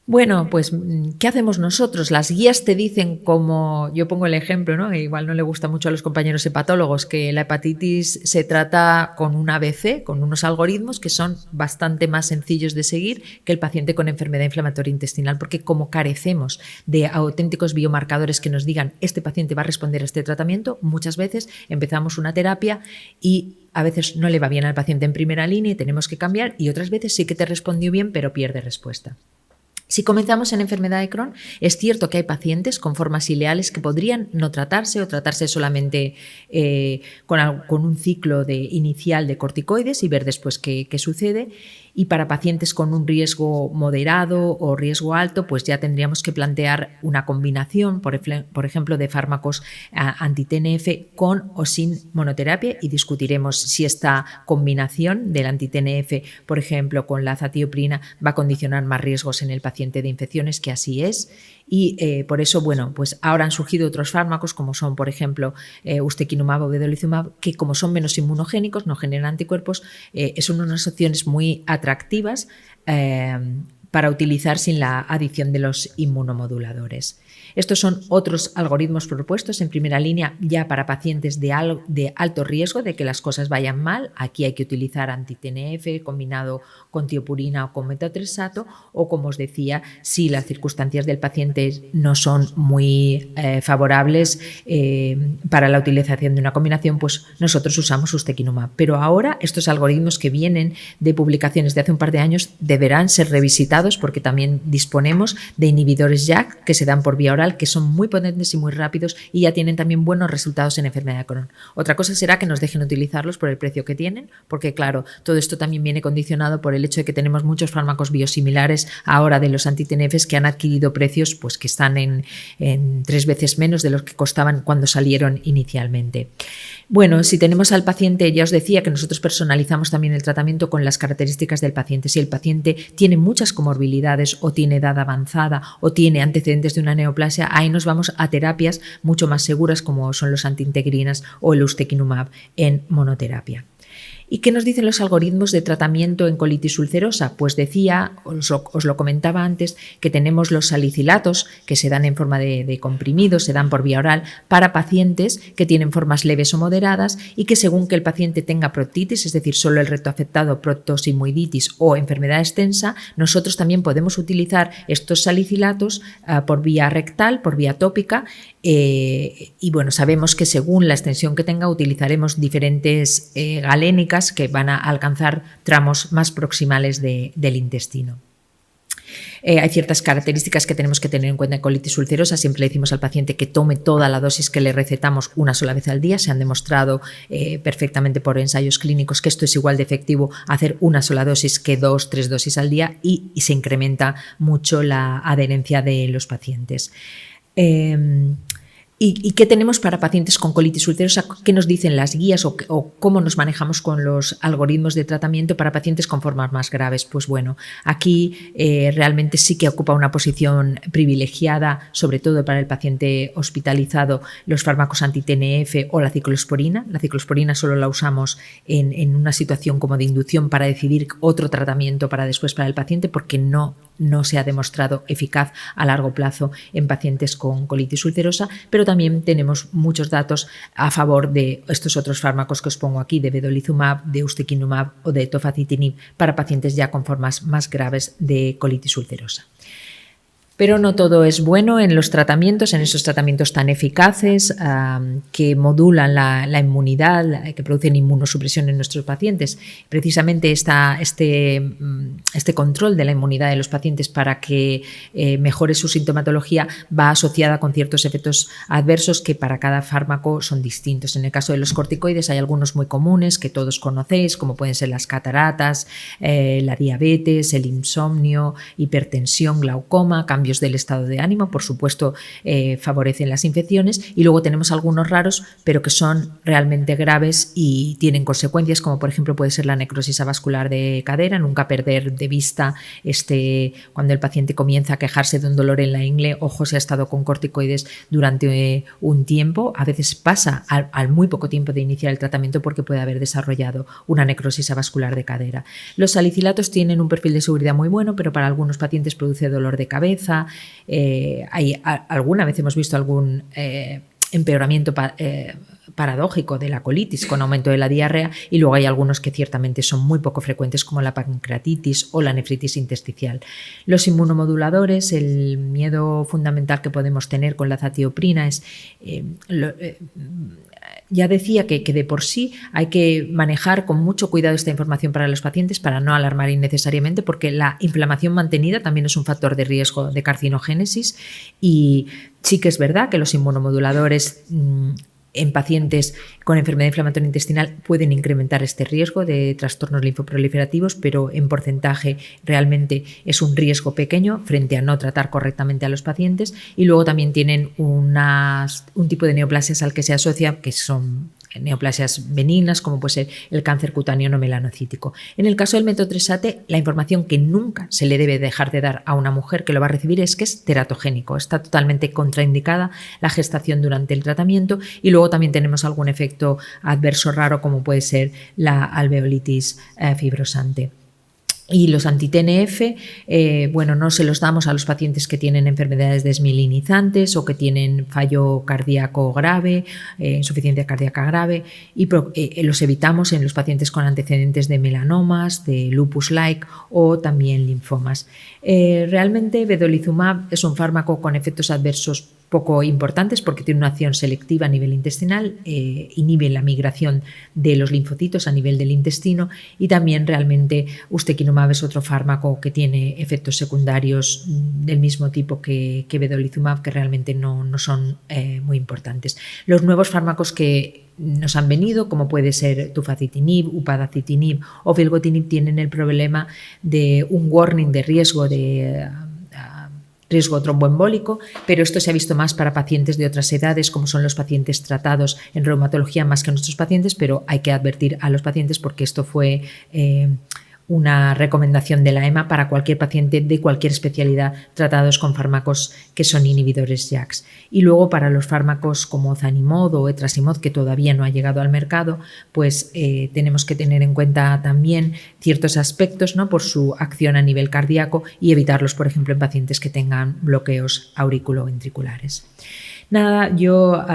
Bueno, pues, ¿qué hacemos nosotros? Las guías te dicen, como yo pongo el ejemplo, ¿no? Igual no le gusta mucho a los compañeros hepatólogos, que la hepatitis se trata con un ABC, con unos algoritmos que son bastante más sencillos de seguir que el paciente con enfermedad inflamatoria intestinal, porque como carecemos de auténticos biomarcadores que nos digan este paciente va a responder a este tratamiento, muchas veces empezamos una terapia y a veces no le va bien al paciente en primera línea y tenemos que cambiar, y otras veces sí que te respondió bien pero pierde respuesta. Si comenzamos en enfermedad de Crohn, es cierto que hay pacientes con formas ileales que podrían no tratarse o tratarse solamente con un ciclo inicial de corticoides y ver después qué sucede. Y para pacientes con un riesgo moderado o riesgo alto, pues ya tendríamos que plantear una combinación, por ejemplo, de fármacos anti-TNF con o sin monoterapia, y discutiremos si esta combinación del anti-TNF, por ejemplo, con la azatioprina, va a condicionar más riesgos en el paciente de infecciones, que así es. Y por eso, bueno, pues ahora han surgido otros fármacos como son, por ejemplo, ustekinumab o vedolizumab, que como son menos inmunogénicos, no generan anticuerpos, son unas opciones muy atractivas para utilizar sin la adición de los inmunomoduladores. Estos son otros algoritmos propuestos en primera línea ya para pacientes de alto riesgo de que las cosas vayan mal. Aquí hay que utilizar anti-TNF combinado con tiopurina o con metotrexato, o, como os decía, si las circunstancias del paciente no son muy favorables para la utilización de una combinación, pues nosotros usamos ustekinumab. Pero ahora estos algoritmos que vienen de publicaciones de hace un par de años deberán ser revisitados, porque también disponemos de inhibidores JAK que se dan por vía oral, que son muy potentes y muy rápidos, y ya tienen también buenos resultados en enfermedad de Crohn. Otra cosa será que nos dejen utilizarlos por el precio que tienen, porque claro, todo esto también viene condicionado por el hecho de que tenemos muchos fármacos biosimilares ahora de los anti-TNFs que han adquirido precios pues que están en 3 veces menos de los que costaban cuando salieron inicialmente. Bueno, si tenemos al paciente, ya os decía que nosotros personalizamos también el tratamiento con las características del paciente. Si el paciente tiene muchas comorbilidades o tiene edad avanzada o tiene antecedentes de una neoplasia, ahí nos vamos a terapias mucho más seguras como son los antiintegrinas o el ustekinumab en monoterapia. ¿Y qué nos dicen los algoritmos de tratamiento en colitis ulcerosa? Pues decía, os lo comentaba antes, que tenemos los salicilatos que se dan en forma de comprimidos, se dan por vía oral para pacientes que tienen formas leves o moderadas y que según que el paciente tenga proctitis, es decir, solo el recto afectado, proctosimoiditis o enfermedad extensa, nosotros también podemos utilizar estos salicilatos por vía rectal, por vía tópica. Y bueno, sabemos que según la extensión que tenga utilizaremos diferentes galénicas que van a alcanzar tramos más proximales del intestino. Hay ciertas características que tenemos que tener en cuenta en colitis ulcerosa. Siempre le decimos al paciente que tome toda la dosis que le recetamos una sola vez al día. Se han demostrado perfectamente por ensayos clínicos que esto es igual de efectivo hacer una sola dosis que 2-3 dosis al día, y se incrementa mucho la adherencia de los pacientes. ¿Y qué tenemos para pacientes con colitis ulcerosa? ¿Qué nos dicen las guías o cómo nos manejamos con los algoritmos de tratamiento para pacientes con formas más graves? Pues bueno, aquí realmente sí que ocupa una posición privilegiada, sobre todo para el paciente hospitalizado, los fármacos anti-TNF o la ciclosporina. La ciclosporina solo la usamos en una situación como de inducción para decidir otro tratamiento para después para el paciente, porque no se ha demostrado eficaz a largo plazo en pacientes con colitis ulcerosa, pero también tenemos muchos datos a favor de estos otros fármacos que os pongo aquí, de vedolizumab, de ustekinumab o de tofacitinib para pacientes ya con formas más graves de colitis ulcerosa. Pero no todo es bueno en los tratamientos, en esos tratamientos tan eficaces que modulan la inmunidad, que producen inmunosupresión en nuestros pacientes. Precisamente este control de la inmunidad de los pacientes para que mejore su sintomatología va asociada con ciertos efectos adversos que para cada fármaco son distintos. En el caso de los corticoides hay algunos muy comunes que todos conocéis, como pueden ser las cataratas, la diabetes, el insomnio, hipertensión, glaucoma, cambios del estado de ánimo, por supuesto favorecen las infecciones, y luego tenemos algunos raros pero que son realmente graves y tienen consecuencias, como por ejemplo puede ser la necrosis avascular de cadera. Nunca perder de vista cuando el paciente comienza a quejarse de un dolor en la ingle, ojo si ha estado con corticoides durante un tiempo, a veces pasa al muy poco tiempo de iniciar el tratamiento porque puede haber desarrollado una necrosis avascular de cadera. Los salicilatos tienen un perfil de seguridad muy bueno, pero para algunos pacientes produce dolor de cabeza. Alguna vez hemos visto algún empeoramiento paradójico de la colitis con aumento de la diarrea, y luego hay algunos que ciertamente son muy poco frecuentes, como la pancreatitis o la nefritis intersticial. Los inmunomoduladores, el miedo fundamental que podemos tener con la azatioprina es ya decía que de por sí hay que manejar con mucho cuidado esta información para los pacientes para no alarmar innecesariamente, porque la inflamación mantenida también es un factor de riesgo de carcinogénesis, y sí que es verdad que los inmunomoduladores en pacientes con enfermedad inflamatoria intestinal pueden incrementar este riesgo de trastornos linfoproliferativos, pero en porcentaje realmente es un riesgo pequeño frente a no tratar correctamente a los pacientes. Y luego también tienen un tipo de neoplasias al que se asocia, que son neoplasias benignas, como puede ser el cáncer cutáneo no melanocítico. En el caso del metotrexate, la información que nunca se le debe dejar de dar a una mujer que lo va a recibir es que es teratogénico. Está totalmente contraindicada la gestación durante el tratamiento, y luego también tenemos algún efecto adverso raro, como puede ser la alveolitis fibrosante. Y los anti-TNF, no se los damos a los pacientes que tienen enfermedades desmielinizantes o que tienen fallo cardíaco grave, insuficiencia cardíaca grave, y los evitamos en los pacientes con antecedentes de melanomas, de lupus-like o también linfomas. Realmente vedolizumab es un fármaco con efectos adversos poco importantes porque tiene una acción selectiva a nivel intestinal, inhibe la migración de los linfocitos a nivel del intestino, y también realmente ustekinumab es otro fármaco que tiene efectos secundarios del mismo tipo que vedolizumab, que realmente no son muy importantes. Los nuevos fármacos que nos han venido, como puede ser tufacitinib, upadacitinib o filgotinib, tienen el problema de un warning de riesgo riesgo tromboembólico, pero esto se ha visto más para pacientes de otras edades, como son los pacientes tratados en reumatología, más que nuestros pacientes, pero hay que advertir a los pacientes porque esto fue una recomendación de la EMA para cualquier paciente de cualquier especialidad tratados con fármacos que son inhibidores JAKs. Y luego para los fármacos como Zanimod o Etrasimod, que todavía no ha llegado al mercado, pues tenemos que tener en cuenta también ciertos aspectos, ¿no?, por su acción a nivel cardíaco, y evitarlos, por ejemplo, en pacientes que tengan bloqueos auriculoventriculares. Nada, yo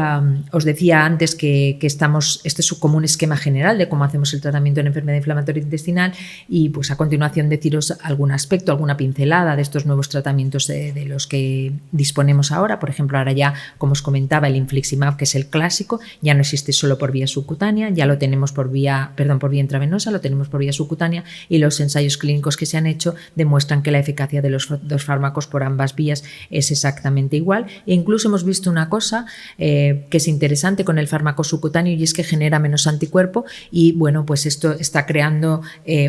os decía antes que este es como un esquema general de cómo hacemos el tratamiento en enfermedad inflamatoria intestinal, y pues a continuación deciros algún aspecto, alguna pincelada de estos nuevos tratamientos de los que disponemos ahora. Por ejemplo, ahora ya, como os comentaba, el infliximab, que es el clásico, ya no existe solo por vía subcutánea, ya lo tenemos por vía intravenosa, lo tenemos por vía subcutánea, y los ensayos clínicos que se han hecho demuestran que la eficacia de los dos fármacos por ambas vías es exactamente igual, e incluso hemos visto una cosa que es interesante con el fármaco subcutáneo, y es que genera menos anticuerpo, y bueno, pues esto está creando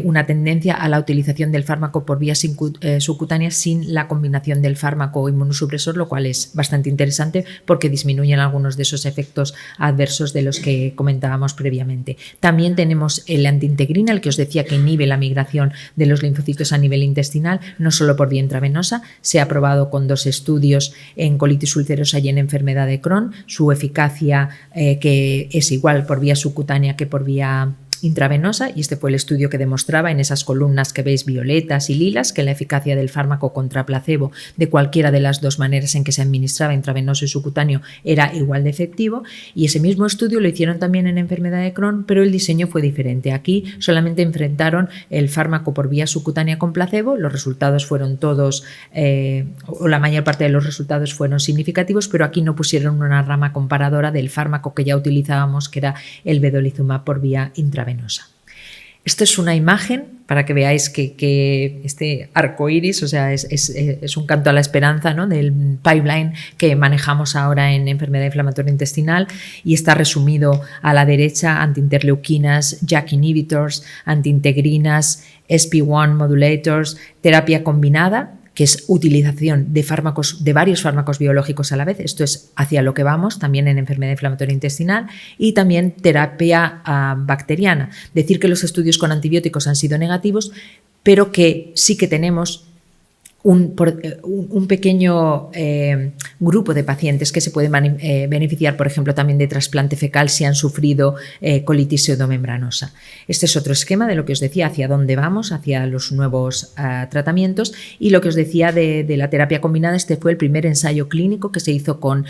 una tendencia a la utilización del fármaco por vía subcutánea sin la combinación del fármaco inmunosupresor, lo cual es bastante interesante porque disminuyen algunos de esos efectos adversos de los que comentábamos previamente. También tenemos el antiintegrina, el que os decía que inhibe la migración de los linfocitos a nivel intestinal, no solo por vía intravenosa. Se ha probado con 2 estudios en colitis ulcerosa y en enfermedad de Crohn, su eficacia que es igual por vía subcutánea que por vía intravenosa, y este fue el estudio que demostraba en esas columnas que veis violetas y lilas que la eficacia del fármaco contra placebo de cualquiera de las dos maneras en que se administraba, intravenoso y subcutáneo, era igual de efectivo. Y ese mismo estudio lo hicieron también en enfermedad de Crohn, pero el diseño fue diferente. Aquí solamente enfrentaron el fármaco por vía subcutánea con placebo, los resultados fueron todos, o la mayor parte de los resultados fueron significativos, pero aquí no pusieron una rama comparadora del fármaco que ya utilizábamos, que era el vedolizumab por vía intravenosa. Esto es una imagen para que veáis que este arco iris, o sea, es un canto a la esperanza, ¿no?, del pipeline que manejamos ahora en enfermedad inflamatoria intestinal, y está resumido a la derecha: antiinterleuquinas, JAK inhibitors, antiintegrinas, SP1 modulators, terapia combinada, que es utilización de fármacos, de varios fármacos biológicos a la vez. Esto es hacia lo que vamos también en enfermedad inflamatoria intestinal, y también terapia bacteriana. Decir que los estudios con antibióticos han sido negativos, pero que sí que tenemos un pequeño grupo de pacientes que se pueden beneficiar, por ejemplo, también de trasplante fecal si han sufrido colitis pseudomembranosa. Este es otro esquema de lo que os decía, hacia dónde vamos, hacia los nuevos tratamientos. Y lo que os decía de la terapia combinada, este fue el primer ensayo clínico que se hizo con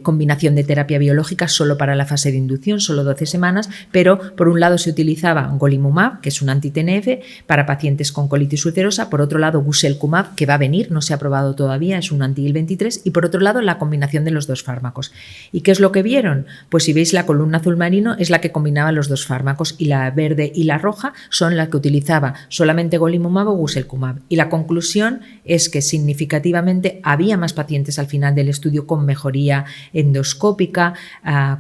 combinación de terapia biológica solo para la fase de inducción, solo 12 semanas, pero por un lado se utilizaba golimumab, que es un anti-TNF, para pacientes con colitis ulcerosa, por otro lado guselkumab, que va a venir, no se ha probado todavía, es un anti-IL-23, y por otro lado la combinación de los dos fármacos. ¿Y qué es lo que vieron? Pues si veis, la columna azul marino es la que combinaba los dos fármacos, y la verde y la roja son las que utilizaba solamente golimumab o guselkumab. Y la conclusión es que significativamente había más pacientes al final del estudio con mejoría endoscópica,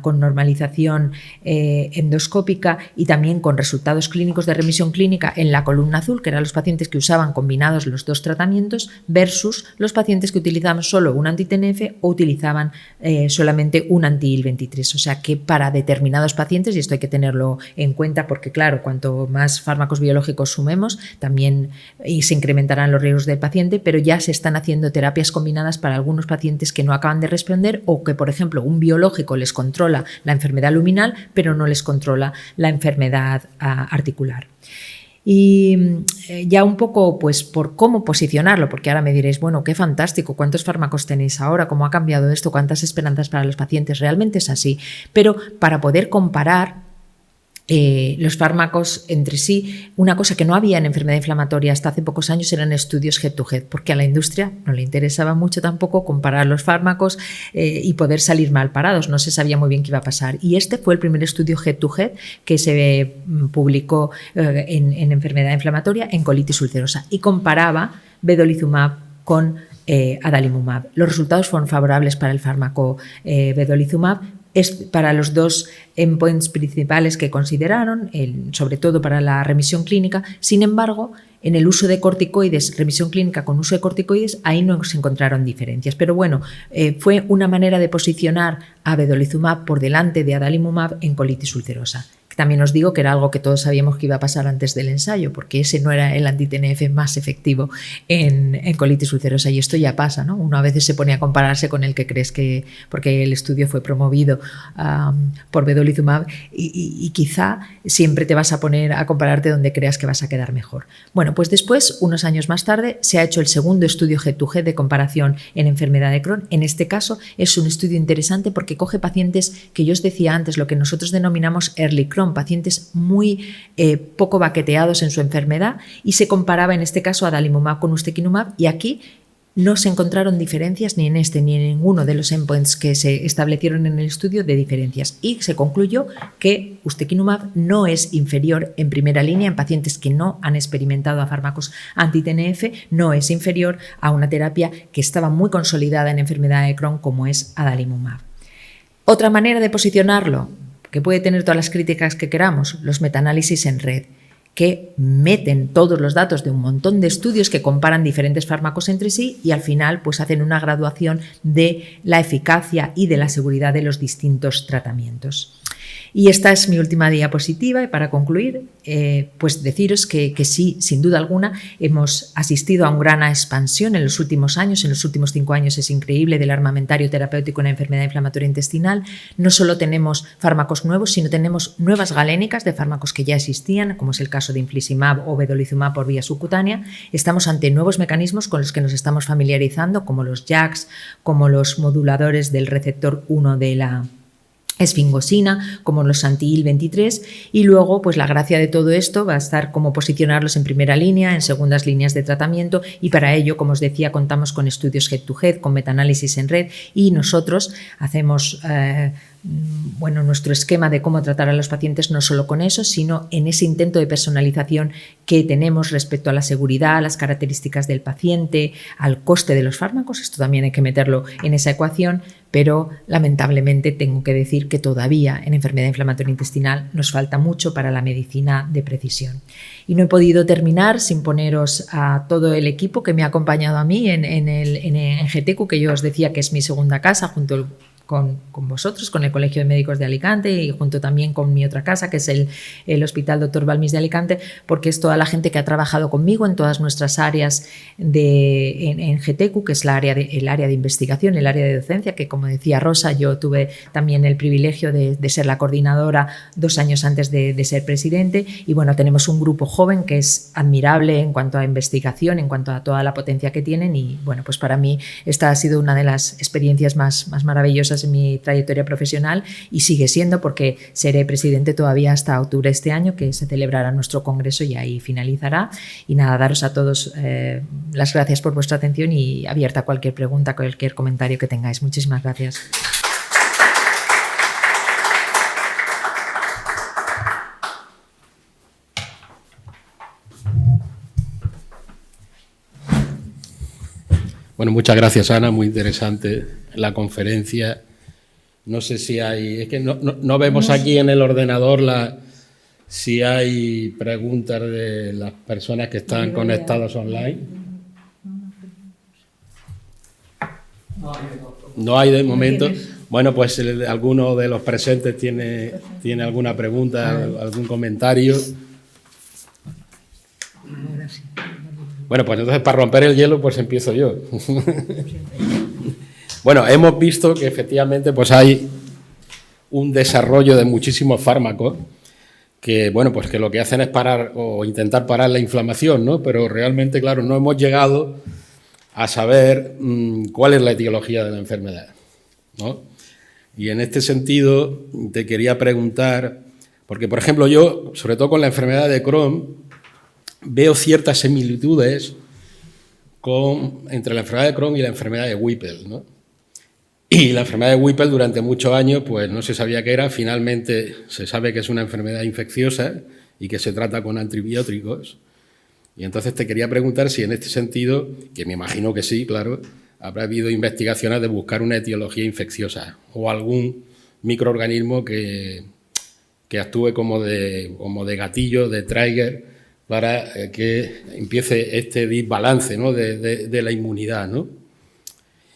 con normalización endoscópica, y también con resultados clínicos de remisión clínica en la columna azul, que eran los pacientes que usaban combinados los dos tratamientos, versus los pacientes que utilizaban solo un anti-TNF o utilizaban solamente un anti-IL-23. O sea que para determinados pacientes, y esto hay que tenerlo en cuenta porque, claro, cuanto más fármacos biológicos sumemos, también se incrementarán los riesgos del paciente, pero ya se están haciendo terapias combinadas para algunos pacientes que no acaban de responder, o que, por ejemplo, un biológico les controla la enfermedad luminal, pero no les controla la enfermedad articular. Y ya un poco, pues, por cómo posicionarlo, porque ahora me diréis, bueno, qué fantástico, ¿cuántos fármacos tenéis ahora? ¿Cómo ha cambiado esto? ¿Cuántas esperanzas para los pacientes? Realmente es así, pero para poder comparar los fármacos entre sí, una cosa que no había en enfermedad inflamatoria hasta hace pocos años eran estudios head to head, porque a la industria no le interesaba mucho tampoco comparar los fármacos y poder salir mal parados, no se sabía muy bien qué iba a pasar. Y este fue el primer estudio head to head que se publicó en enfermedad inflamatoria en colitis ulcerosa, y comparaba vedolizumab con adalimumab. Los resultados fueron favorables para el fármaco vedolizumab, es para los dos endpoints principales que consideraron, sobre todo para la remisión clínica. Sin embargo, en el uso de corticoides, remisión clínica con uso de corticoides, ahí no se encontraron diferencias. Pero bueno, fue una manera de posicionar a vedolizumab por delante de adalimumab en colitis ulcerosa. También os digo que era algo que todos sabíamos que iba a pasar antes del ensayo, porque ese no era el anti-TNF más efectivo en colitis ulcerosa, y esto ya pasa, ¿no? Uno a veces se pone a compararse con el que crees que, porque el estudio fue promovido por vedolizumab, y quizá siempre te vas a poner a compararte donde creas que vas a quedar mejor. Bueno, pues después, unos años más tarde, se ha hecho el segundo estudio head-to-head de comparación en enfermedad de Crohn. En este caso es un estudio interesante porque coge pacientes que yo os decía antes, lo que nosotros denominamos early Crohn, pacientes muy poco baqueteados en su enfermedad, y se comparaba en este caso adalimumab con ustekinumab, y aquí no se encontraron diferencias ni en este ni en ninguno de los endpoints que se establecieron en el estudio de diferencias, y se concluyó que ustekinumab no es inferior en primera línea en pacientes que no han experimentado a fármacos anti-TNF, no es inferior a una terapia que estaba muy consolidada en enfermedad de Crohn como es adalimumab. Otra manera de posicionarlo, que puede tener todas las críticas que queramos, los metaanálisis en red, que meten todos los datos de un montón de estudios que comparan diferentes fármacos entre sí y al final pues hacen una graduación de la eficacia y de la seguridad de los distintos tratamientos. Y esta es mi última diapositiva y para concluir, pues deciros que sí, sin duda alguna, hemos asistido a una gran expansión en los últimos años. En los últimos 5 años es increíble del armamentario terapéutico en la enfermedad inflamatoria intestinal. No solo tenemos fármacos nuevos, sino tenemos nuevas galénicas de fármacos que ya existían, como es el caso de infliximab o vedolizumab por vía subcutánea. Estamos ante nuevos mecanismos con los que nos estamos familiarizando, como los JAKs, como los moduladores del receptor 1 de la esfingosina, como los anti-IL-23, y luego pues la gracia de todo esto va a estar como posicionarlos en primera línea, en segundas líneas de tratamiento, y para ello, como os decía, contamos con estudios head-to-head, con metaanálisis en red, y nosotros hacemos nuestro esquema de cómo tratar a los pacientes no solo con eso, sino en ese intento de personalización que tenemos respecto a la seguridad, a las características del paciente, al coste de los fármacos. Esto también hay que meterlo en esa ecuación, pero lamentablemente tengo que decir que todavía en enfermedad inflamatoria intestinal nos falta mucho para la medicina de precisión. Y no he podido terminar sin poneros a todo el equipo que me ha acompañado a mí en GTQ, que yo os decía que es mi segunda casa, junto con vosotros, con el Colegio de Médicos de Alicante y junto también con mi otra casa, que es el Hospital Dr. Balmis de Alicante, porque es toda la gente que ha trabajado conmigo en todas nuestras áreas en GTQ, que es el área de investigación, el área de docencia, que como decía Rosa, yo tuve también el privilegio de ser la coordinadora 2 años antes de ser presidente. Y bueno, tenemos un grupo joven que es admirable en cuanto a investigación, en cuanto a toda la potencia que tienen, y bueno, pues para mí esta ha sido una de las experiencias más maravillosas en mi trayectoria profesional, y sigue siendo, porque seré presidente todavía hasta octubre de este año, que se celebrará nuestro congreso y ahí finalizará. Y nada, daros a todos las gracias por vuestra atención y abierta a cualquier pregunta, cualquier comentario que tengáis. Muchísimas gracias. Bueno, muchas gracias, Ana, muy interesante la conferencia. No sé si hay... Es que no vemos aquí en el ordenador si hay preguntas de las personas que están conectadas online. No hay de momento. Bueno, pues alguno de los presentes tiene alguna pregunta, algún comentario. Bueno, pues entonces para romper el hielo pues empiezo yo. Bueno, hemos visto que efectivamente pues hay un desarrollo de muchísimos fármacos que, bueno, pues que lo que hacen es parar o intentar parar la inflamación, ¿no? Pero realmente, claro, no hemos llegado a saber cuál es la etiología de la enfermedad, ¿no? Y en este sentido te quería preguntar, porque por ejemplo yo, sobre todo con la enfermedad de Crohn, veo ciertas similitudes entre la enfermedad de Crohn y la enfermedad de Whipple, ¿no? Y la enfermedad de Whipple durante muchos años pues no se sabía qué era, finalmente se sabe que es una enfermedad infecciosa y que se trata con antibióticos. Y entonces te quería preguntar si en este sentido, que me imagino que sí, claro, habrá habido investigaciones de buscar una etiología infecciosa o algún microorganismo que actúe como de gatillo, de trigger, para que empiece este desbalance, ¿no? de la inmunidad, ¿no?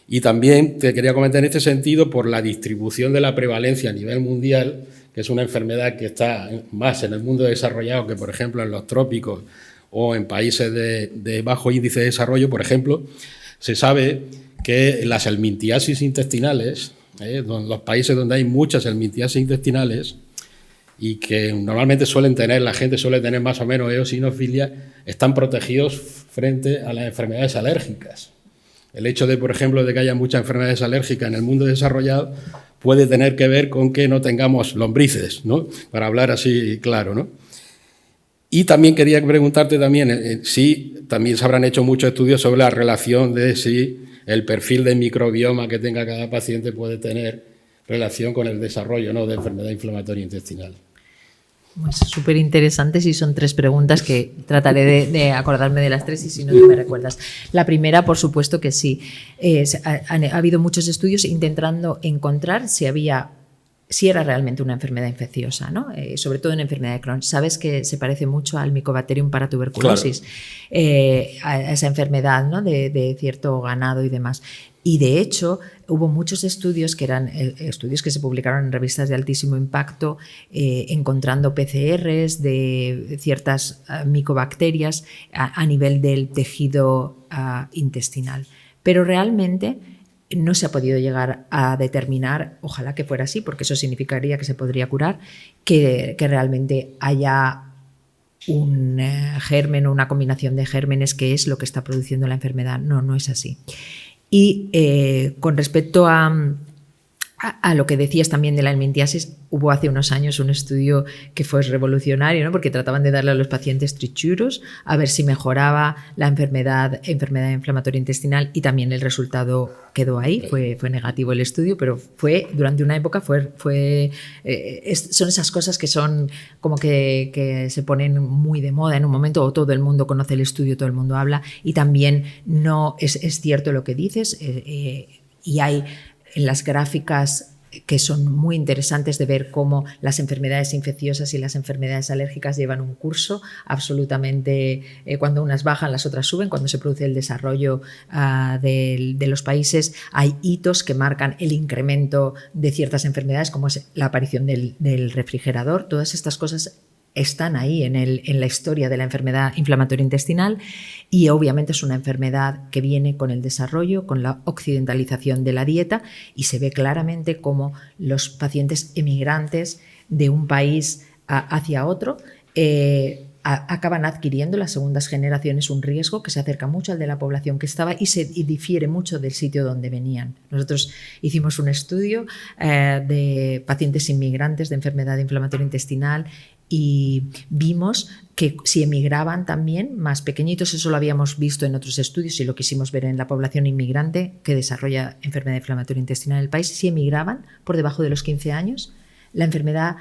Y también te quería comentar en este sentido por la distribución de la prevalencia a nivel mundial, que es una enfermedad que está más en el mundo desarrollado que, por ejemplo, en los trópicos o en países de bajo índice de desarrollo. Por ejemplo, se sabe que las helmintiasis intestinales, los países donde hay muchas helmintiasis intestinales y que normalmente la gente suele tener más o menos eosinofilia, están protegidos frente a las enfermedades alérgicas. El hecho de, por ejemplo, de que haya muchas enfermedades alérgicas en el mundo desarrollado puede tener que ver con que no tengamos lombrices, ¿no? Para hablar así claro, ¿no? Y también quería preguntarte también si también se habrán hecho muchos estudios sobre la relación de si el perfil de microbioma que tenga cada paciente puede tener relación con el desarrollo, ¿no?, de enfermedad inflamatoria intestinal. Pues súper interesantes, y son 3 preguntas que trataré de acordarme de las 3 y si no tú me recuerdas. La primera, por supuesto que sí. Ha habido muchos estudios intentando encontrar si había si era realmente una enfermedad infecciosa, ¿no? Sobre todo en enfermedad de Crohn. Sabes que se parece mucho al Mycobacterium paratuberculosis, a esa enfermedad, ¿no? de cierto ganado y demás. Y de hecho hubo muchos estudios que eran estudios que se publicaron en revistas de altísimo impacto, encontrando PCRs de ciertas micobacterias a nivel del tejido intestinal. Pero realmente no se ha podido llegar a determinar, ojalá que fuera así, porque eso significaría que se podría curar, que realmente haya un germen o una combinación de gérmenes que es lo que está produciendo la enfermedad. No, no es así. Y con respecto a lo que decías también de la helmintiasis, hubo hace unos años un estudio que fue revolucionario, ¿no? Porque trataban de darle a los pacientes trichuros a ver si mejoraba la enfermedad inflamatoria intestinal, y también el resultado quedó ahí, fue negativo el estudio, pero durante una época son esas cosas que son como que se ponen muy de moda en un momento, o todo el mundo conoce el estudio, todo el mundo habla, y también no es cierto lo que dices, y hay en las gráficas que son muy interesantes de ver cómo las enfermedades infecciosas y las enfermedades alérgicas llevan un curso absolutamente, cuando unas bajan las otras suben. Cuando se produce el desarrollo de los países hay hitos que marcan el incremento de ciertas enfermedades, como es la aparición del refrigerador. Todas estas cosas están ahí en la historia de la enfermedad inflamatoria intestinal, y obviamente es una enfermedad que viene con el desarrollo, con la occidentalización de la dieta, y se ve claramente cómo los pacientes emigrantes de un país hacia otro acaban adquiriendo, las segundas generaciones, un riesgo que se acerca mucho al de la población que estaba y difiere mucho del sitio donde venían. Nosotros hicimos un estudio de pacientes inmigrantes de enfermedad inflamatoria intestinal y vimos que si emigraban también más pequeñitos, eso lo habíamos visto en otros estudios y lo quisimos ver en la población inmigrante que desarrolla enfermedad inflamatoria intestinal en el país, si emigraban por debajo de los 15 años, la enfermedad,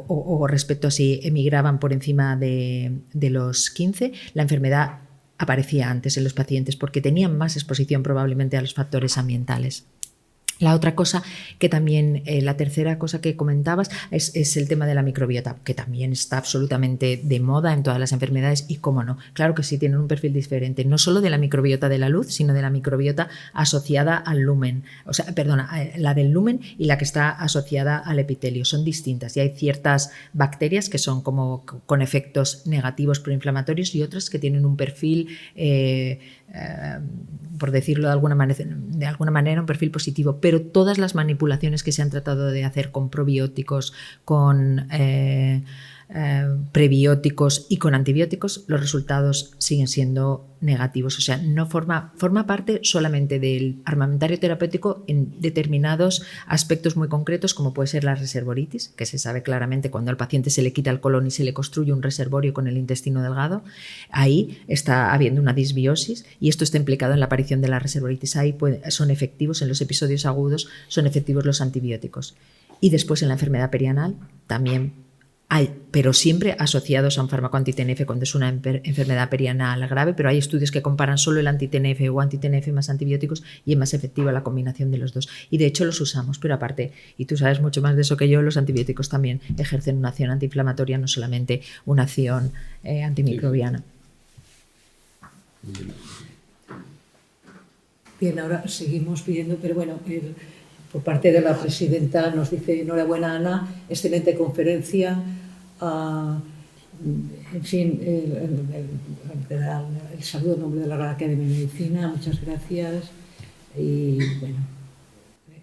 o respecto a si emigraban por encima de los 15, la enfermedad aparecía antes en los pacientes porque tenían más exposición probablemente a los factores ambientales. La otra cosa que también, la tercera cosa que comentabas es el tema de la microbiota, que también está absolutamente de moda en todas las enfermedades, y cómo no, claro que sí, tienen un perfil diferente, no solo de la microbiota de la luz, sino de la microbiota asociada al lumen, la del lumen y la que está asociada al epitelio, son distintas, y hay ciertas bacterias que son como con efectos negativos proinflamatorios y otras que tienen un perfil, por decirlo de alguna manera, un perfil positivo, pero todas las manipulaciones que se han tratado de hacer con probióticos, con prebióticos y con antibióticos, los resultados siguen siendo negativos. O sea, no forma parte solamente del armamentario terapéutico en determinados aspectos muy concretos, como puede ser la reservoritis, que se sabe claramente cuando al paciente se le quita el colon y se le construye un reservorio con el intestino delgado. Ahí está habiendo una disbiosis y esto está implicado en la aparición de la reservoritis. Ahí son efectivos, en los episodios agudos, son efectivos los antibióticos. Y después en la enfermedad perianal también hay, pero siempre asociados a un fármaco anti-TNF cuando es una enfermedad perianal grave, pero hay estudios que comparan solo el anti-TNF o anti-TNF más antibióticos y es más efectiva la combinación de los dos. Y de hecho los usamos, pero aparte, y tú sabes mucho más de eso que yo, los antibióticos también ejercen una acción antiinflamatoria, no solamente una acción antimicrobiana. Bien, ahora seguimos pidiendo, pero bueno, por parte de la presidenta nos dice: enhorabuena, Ana, excelente conferencia. En fin, el saludo en nombre de la Real Academia de Medicina, muchas gracias. Y bueno,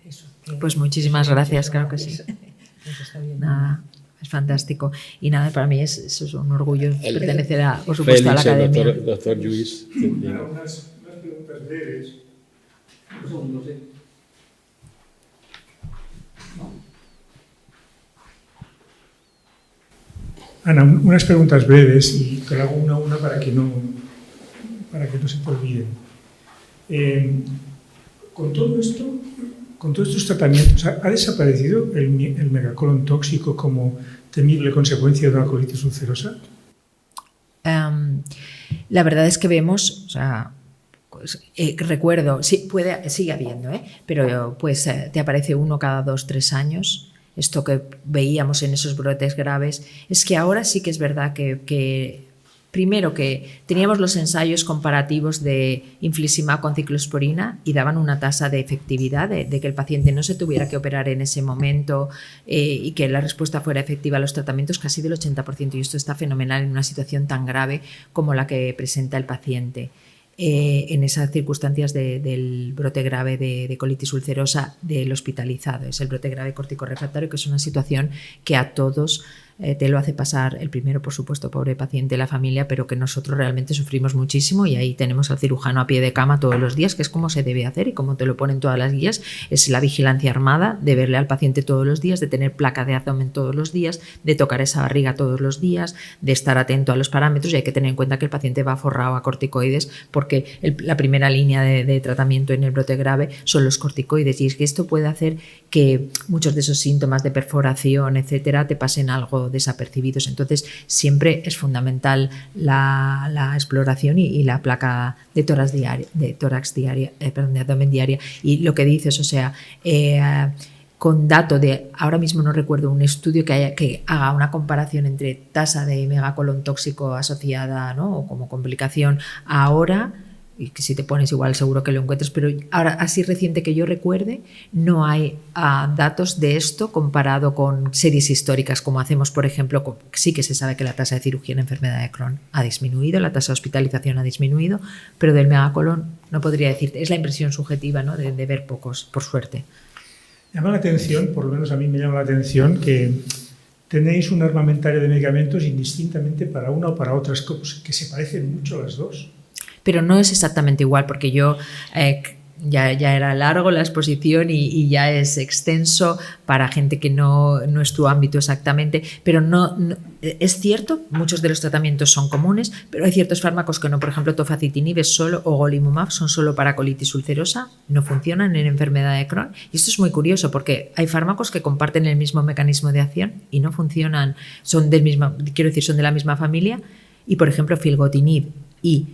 eso. Pues muchísimas gracias, claro que sí. Nada, es fantástico. Y nada, para mí es un orgullo pertenecer, por supuesto, a la Academia. Doctor Lluís. Unas preguntas breves. Un segundo, sí. Ana, unas preguntas breves y te lo hago una a una para que no se te olviden. Con todos estos tratamientos, ¿ha desaparecido el megacolon tóxico como temible consecuencia de una colitis ulcerosa? La verdad es que vemos, o sea, recuerdo, sí, sigue habiendo, pero pues te aparece uno cada 2-3 años. esto que veíamos en esos brotes graves, es que ahora sí que es verdad que primero que teníamos los ensayos comparativos de infliximab con ciclosporina y daban una tasa de efectividad de que el paciente no se tuviera que operar en ese momento y que la respuesta fuera efectiva a los tratamientos casi del 80%, y esto está fenomenal en una situación tan grave como la que presenta el paciente. En esas circunstancias del brote grave de colitis ulcerosa del hospitalizado. Es el brote grave corticorrefractario, que es una situación que a todos te lo hace pasar, el primero, por supuesto, pobre paciente, la familia, pero que nosotros realmente sufrimos muchísimo, y ahí tenemos al cirujano a pie de cama todos los días, que es como se debe hacer y como te lo ponen todas las guías, es la vigilancia armada de verle al paciente todos los días, de tener placa de abdomen todos los días, de tocar esa barriga todos los días, de estar atento a los parámetros, y hay que tener en cuenta que el paciente va forrado a corticoides porque la primera línea de tratamiento en el brote grave son los corticoides, y es que esto puede hacer que muchos de esos síntomas de perforación, etcétera, te pasen algo desapercibidos. Entonces siempre es fundamental la exploración y la placa de tórax diaria, de abdomen diaria. Y lo que dices, o sea, con dato de, ahora mismo no recuerdo un estudio que haga una comparación entre tasa de megacolon tóxico asociada, ¿no?, o como complicación ahora, y que si te pones igual seguro que lo encuentres, pero ahora así reciente que yo recuerde no hay datos de esto comparado con series históricas como hacemos, por ejemplo, sí que se sabe que la tasa de cirugía en enfermedad de Crohn ha disminuido, la tasa de hospitalización ha disminuido, pero del megacolon no podría decirte, es la impresión subjetiva, ¿no?, de ver pocos, por suerte. Llama la atención, por lo menos a mí me llama la atención, que tenéis un armamentario de medicamentos indistintamente para una o para otras, que se parecen mucho a las dos. Pero no es exactamente igual, porque yo ya era largo la exposición y ya es extenso para gente que no es tu ámbito exactamente, pero no es cierto, muchos de los tratamientos son comunes, pero hay ciertos fármacos que no, por ejemplo, tofacitinib es solo, o golimumab son solo para colitis ulcerosa, no funcionan en enfermedad de Crohn, y esto es muy curioso porque hay fármacos que comparten el mismo mecanismo de acción y no funcionan, son de la misma familia, y por ejemplo filgotinib y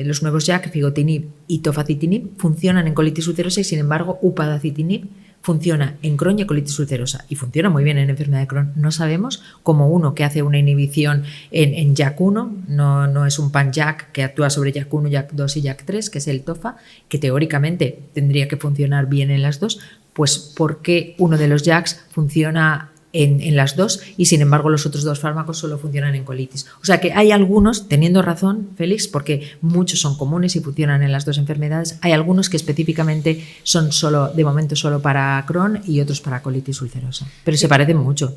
los nuevos JAK, filgotinib y tofacitinib, funcionan en colitis ulcerosa, y sin embargo upadacitinib funciona en Crohn y colitis ulcerosa, y funciona muy bien en enfermedad de Crohn. No sabemos cómo uno que hace una inhibición en JAK1, no es un pan-JAK que actúa sobre JAK1, JAK2 y JAK3, que es el tofa, que teóricamente tendría que funcionar bien en las dos, pues ¿por qué uno de los JAKs funciona en las dos y sin embargo los otros dos fármacos solo funcionan en colitis? O sea que hay algunos, teniendo razón Félix, porque muchos son comunes y funcionan en las dos enfermedades, hay algunos que específicamente son de momento solo para Crohn y otros para colitis ulcerosa, pero se parecen mucho.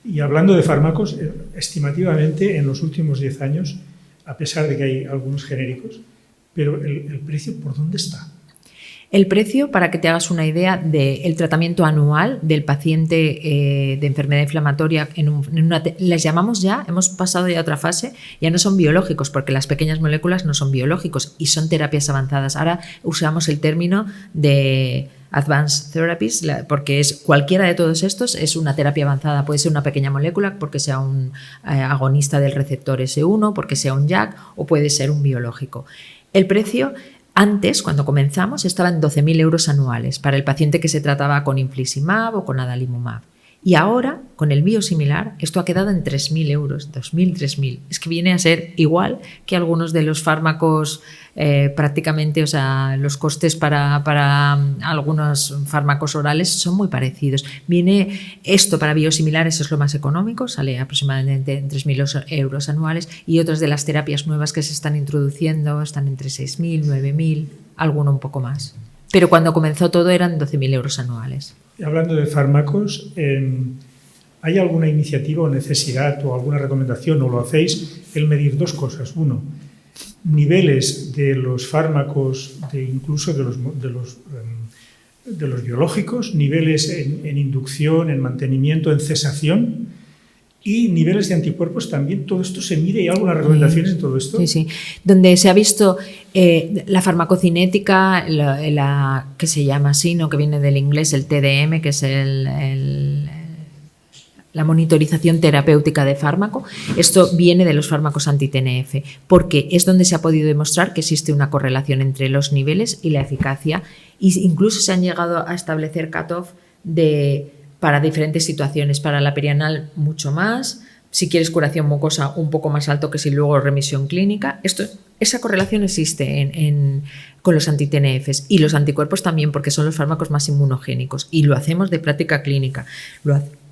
Y hablando de fármacos, estimativamente en los últimos 10 años, a pesar de que hay algunos genéricos, pero el precio, ¿por dónde está? El precio, para que te hagas una idea, del tratamiento anual del paciente de enfermedad inflamatoria, les llamamos ya, hemos pasado ya a otra fase, ya no son biológicos, porque las pequeñas moléculas no son biológicos y son terapias avanzadas. Ahora usamos el término de Advanced Therapies, porque es cualquiera de todos estos es una terapia avanzada. Puede ser una pequeña molécula porque sea un agonista del receptor S1, porque sea un JAK, o puede ser un biológico. El precio, antes, cuando comenzamos, estaba en 12.000 euros anuales para el paciente que se trataba con infliximab o con adalimumab. Y ahora, con el biosimilar, esto ha quedado en 3.000 euros, 2.000, 3.000. Es que viene a ser igual que algunos de los fármacos prácticamente, o sea, los costes para algunos fármacos orales son muy parecidos. Viene esto para biosimilares, es lo más económico, sale aproximadamente en 3.000 euros anuales, y otras de las terapias nuevas que se están introduciendo están entre 6.000, 9.000, alguno un poco más. Pero cuando comenzó todo eran 12.000 euros anuales. Hablando de fármacos, ¿hay alguna iniciativa o necesidad o alguna recomendación, o lo hacéis, el medir dos cosas? Uno, niveles de los fármacos, incluso de los biológicos, niveles en inducción, en mantenimiento, en cesación, y niveles de anticuerpos también. ¿Todo esto se mide? ¿Hay algunas recomendaciones en todo esto? Sí. Donde se ha visto la farmacocinética, que se llama así, ¿no?, que viene del inglés, el TDM, que es la monitorización terapéutica de fármaco. Esto viene de los fármacos anti-TNF, porque es donde se ha podido demostrar que existe una correlación entre los niveles y la eficacia, e incluso se han llegado a establecer cut-off para diferentes situaciones. Para la perianal mucho más, si quieres curación mucosa un poco más alto que si luego remisión clínica. Esa correlación existe con los anti-TNFs y los anticuerpos también, porque son los fármacos más inmunogénicos y lo hacemos de práctica clínica.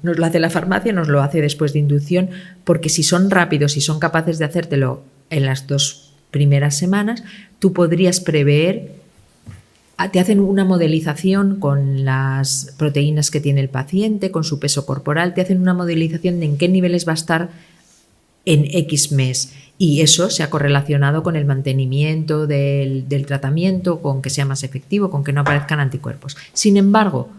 Nos lo hace la farmacia, nos lo hace después de inducción, porque si son rápidos y son capaces de hacértelo en las 2 primeras semanas, tú podrías prever. Te hacen una modelización con las proteínas que tiene el paciente, con su peso corporal, te hacen una modelización de en qué niveles va a estar en X mes, y eso se ha correlacionado con el mantenimiento del tratamiento, con que sea más efectivo, con que no aparezcan anticuerpos. Sin embargo,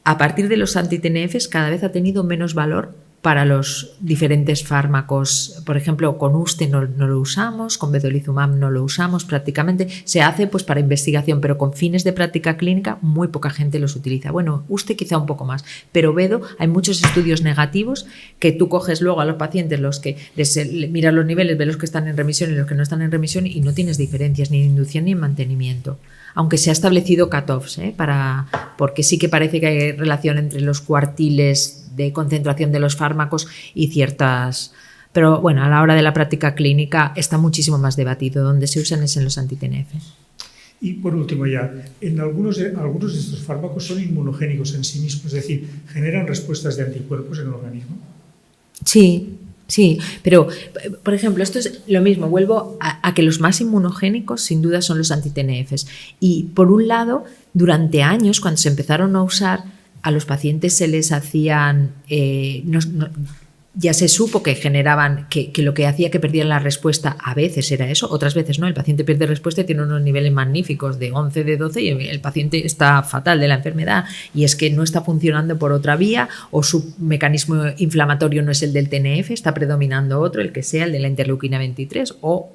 a partir de los anti-TNFs cada vez ha tenido menos valor para los diferentes fármacos. Por ejemplo, con USTE no lo usamos, con vedolizumab no lo usamos prácticamente. Se hace pues para investigación, pero con fines de práctica clínica muy poca gente los utiliza. Bueno, USTE quizá un poco más, pero vedo, hay muchos estudios negativos que tú coges luego a los pacientes, los que miras los niveles, ves los que están en remisión y los que no están en remisión y no tienes diferencias ni en inducción ni en mantenimiento. Aunque se ha establecido cutoffs, porque sí que parece que hay relación entre los cuartiles de concentración de los fármacos y ciertas. Pero bueno, a la hora de la práctica clínica está muchísimo más debatido. Donde se usan es en los anti-TNF. Y por último ya, algunos de estos fármacos son inmunogénicos en sí mismos, es decir, generan respuestas de anticuerpos en el organismo. Sí, pero por ejemplo, esto es lo mismo, vuelvo a que los más inmunogénicos sin duda son los anti-TNFs. Y por un lado, durante años, cuando se empezaron a usar, a los pacientes se les hacían, ya se supo que generaban, que lo que hacía que perdieran la respuesta a veces era eso, otras veces no, el paciente pierde respuesta y tiene unos niveles magníficos de 11, de 12 y el paciente está fatal de la enfermedad y es que no está funcionando por otra vía o su mecanismo inflamatorio no es el del TNF, está predominando otro, el que sea, el de la interleuquina 23 o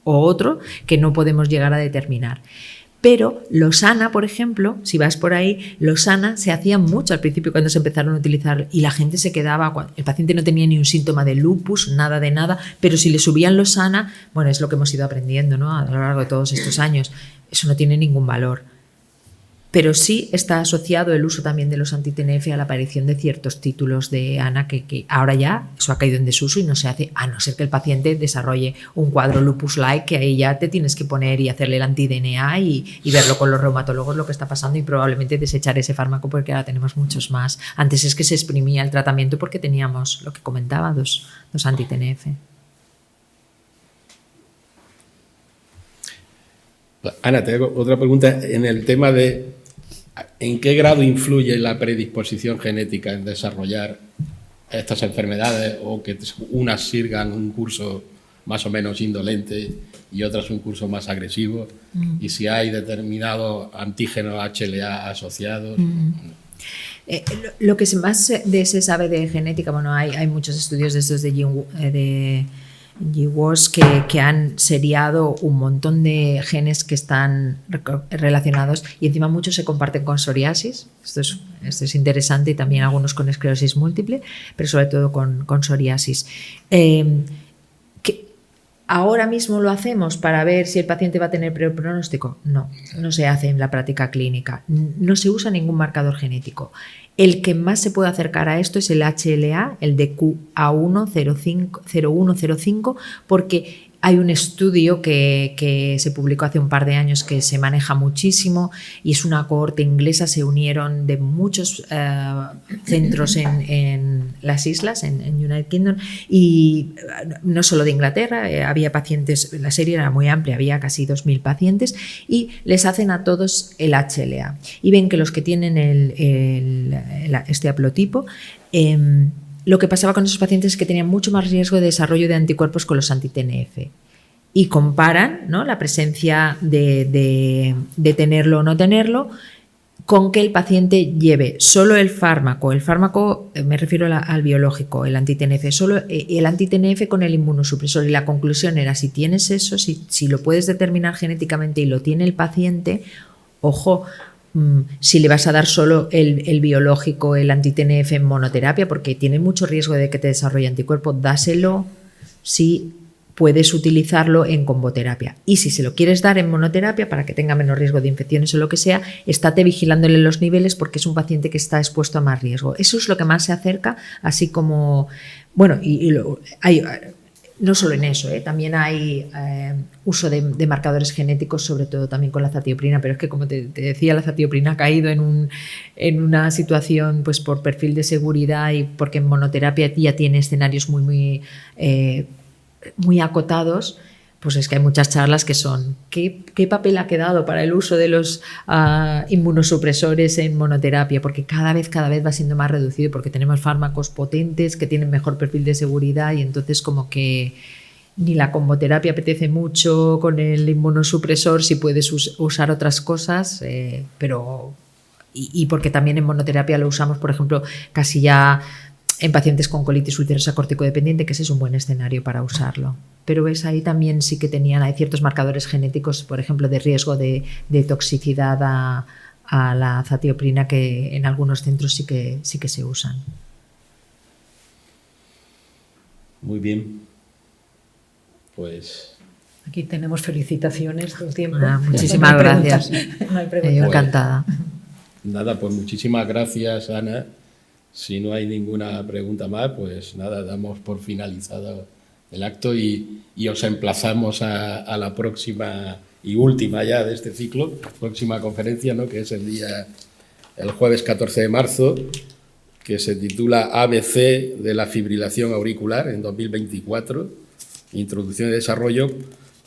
otro que no podemos llegar a determinar. Pero Losana, por ejemplo, si vas por ahí, Losana se hacía mucho al principio cuando se empezaron a utilizar y la gente se quedaba, el paciente no tenía ni un síntoma de lupus, nada de nada, pero si le subían Losana, bueno, es lo que hemos ido aprendiendo, ¿no? A lo largo de todos estos años, eso no tiene ningún valor. Pero sí está asociado el uso también de los anti-TNF a la aparición de ciertos títulos de ANA que ahora ya eso ha caído en desuso y no se hace, a no ser que el paciente desarrolle un cuadro lupus-like, que ahí ya te tienes que poner y hacerle el anti-DNA y verlo con los reumatólogos lo que está pasando y probablemente desechar ese fármaco porque ahora tenemos muchos más. Antes es que se exprimía el tratamiento porque teníamos, lo que comentaba, dos anti-TNF. Ana, te hago otra pregunta en el tema de ¿en qué grado influye la predisposición genética en desarrollar estas enfermedades o que unas sigan un curso más o menos indolente y otras un curso más agresivo? Y si hay determinados antígenos HLA asociados. Lo que más se sabe de genética, bueno, hay muchos estudios de estos de GWAS que han seriado un montón de genes que están relacionados y encima muchos se comparten con psoriasis. Esto es interesante y también algunos con esclerosis múltiple, pero sobre todo con psoriasis. ¿Ahora mismo lo hacemos para ver si el paciente va a tener peor pronóstico? No se hace en la práctica clínica. No se usa ningún marcador genético. El que más se puede acercar a esto es el HLA, el de QA10105, porque hay un estudio que se publicó hace un par de años que se maneja muchísimo y es una cohorte inglesa, se unieron de muchos centros en las islas, en United Kingdom, y no solo de Inglaterra, había pacientes, la serie era muy amplia, había casi 2.000 pacientes y les hacen a todos el HLA y ven que los que tienen este haplotipo, lo que pasaba con esos pacientes es que tenían mucho más riesgo de desarrollo de anticuerpos con los anti-TNF y comparan, ¿no?, la presencia de tenerlo o no tenerlo con que el paciente lleve solo el fármaco me refiero al biológico, el anti-TNF, solo el anti-TNF con el inmunosupresor, y la conclusión era, si tienes eso, si lo puedes determinar genéticamente y lo tiene el paciente, ojo, si le vas a dar solo el biológico, el anti-TNF en monoterapia, porque tiene mucho riesgo de que te desarrolle anticuerpo, dáselo si puedes utilizarlo en comboterapia. Y si se lo quieres dar en monoterapia para que tenga menos riesgo de infecciones o lo que sea, estate vigilándole los niveles porque es un paciente que está expuesto a más riesgo. Eso es lo que más se acerca, así como, bueno, hay, no solo en eso, también hay uso de marcadores genéticos, sobre todo también con la zatioprina, pero es que como te decía, la zatioprina ha caído en una situación pues por perfil de seguridad y porque en monoterapia ya tiene escenarios muy acotados. Pues es que hay muchas charlas que son ¿qué papel ha quedado para el uso de los inmunosupresores en monoterapia? Porque cada vez va siendo más reducido porque tenemos fármacos potentes que tienen mejor perfil de seguridad y entonces como que ni la comboterapia apetece mucho con el inmunosupresor si puedes usar otras cosas, pero y porque también en monoterapia lo usamos, por ejemplo, casi ya en pacientes con colitis ulcerosa corticodependiente, que ese es un buen escenario para usarlo. Pero ves, ahí también sí que hay ciertos marcadores genéticos, por ejemplo, de riesgo de toxicidad a la zatioprina que en algunos centros sí que se usan. Muy bien. Pues... Aquí tenemos felicitaciones todo el tiempo. Muchísimas gracias. No hay preguntas. Yo encantada. Nada, pues muchísimas gracias, Ana. Si no hay ninguna pregunta más, pues nada, damos por finalizado el acto y os emplazamos a la próxima y última ya de este ciclo, próxima conferencia, ¿no?, que es el jueves 14 de marzo, que se titula ABC de la fibrilación auricular en 2024, introducción y desarrollo,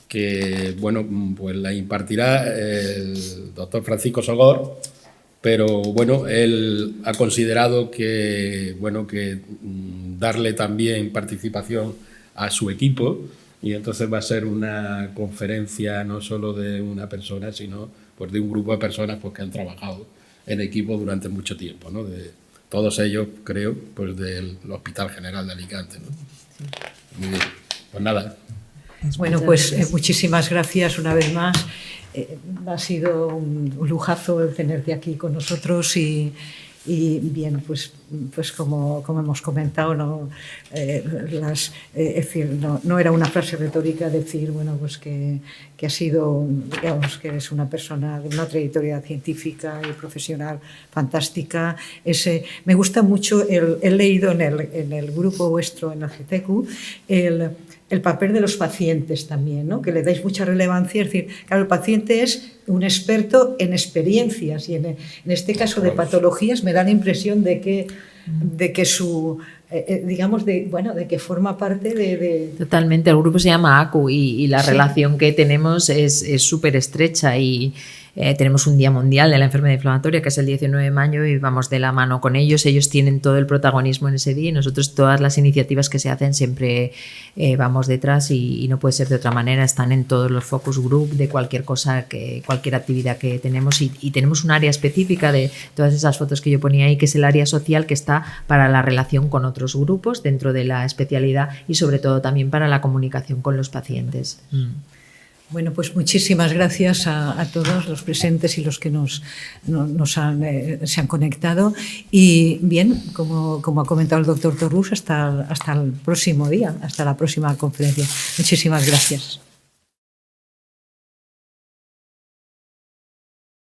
que bueno, pues la impartirá el doctor Francisco Sogor. Pero bueno, él ha considerado que darle también participación a su equipo y entonces va a ser una conferencia no solo de una persona, sino pues de un grupo de personas pues que han trabajado en equipo durante mucho tiempo, ¿no? De todos ellos, creo, pues del Hospital General de Alicante, ¿no? Sí. Muy bien. Pues nada. Bueno, pues muchísimas gracias una vez más. Ha sido un lujazo tenerte aquí con nosotros y bien, pues como hemos comentado, no era una frase retórica decir, bueno, pues que ha sido, digamos, que eres una persona de una trayectoria científica y profesional fantástica. Me gusta mucho, he leído en el grupo vuestro en el GTQ el papel de los pacientes también, ¿no?, que le dais mucha relevancia. Es decir, claro, el paciente es un experto en experiencias y en este caso de patologías me da la impresión de que su, digamos, de que forma parte de... Totalmente, el grupo se llama ACU y la relación que tenemos es súper estrecha y tenemos un Día Mundial de la Enfermedad Inflamatoria que es el 19 de mayo y vamos de la mano con ellos tienen todo el protagonismo en ese día y nosotros todas las iniciativas que se hacen siempre vamos detrás y no puede ser de otra manera, están en todos los focus group de cualquier cosa, cualquier actividad que tenemos y tenemos un área específica de todas esas fotos que yo ponía ahí que es el área social que está para la relación con otros grupos dentro de la especialidad y sobre todo también para la comunicación con los pacientes. Bueno, pues muchísimas gracias a todos los presentes y los que se han conectado. Y bien, como ha comentado el doctor Torrús, hasta el próximo día, hasta la próxima conferencia. Muchísimas gracias.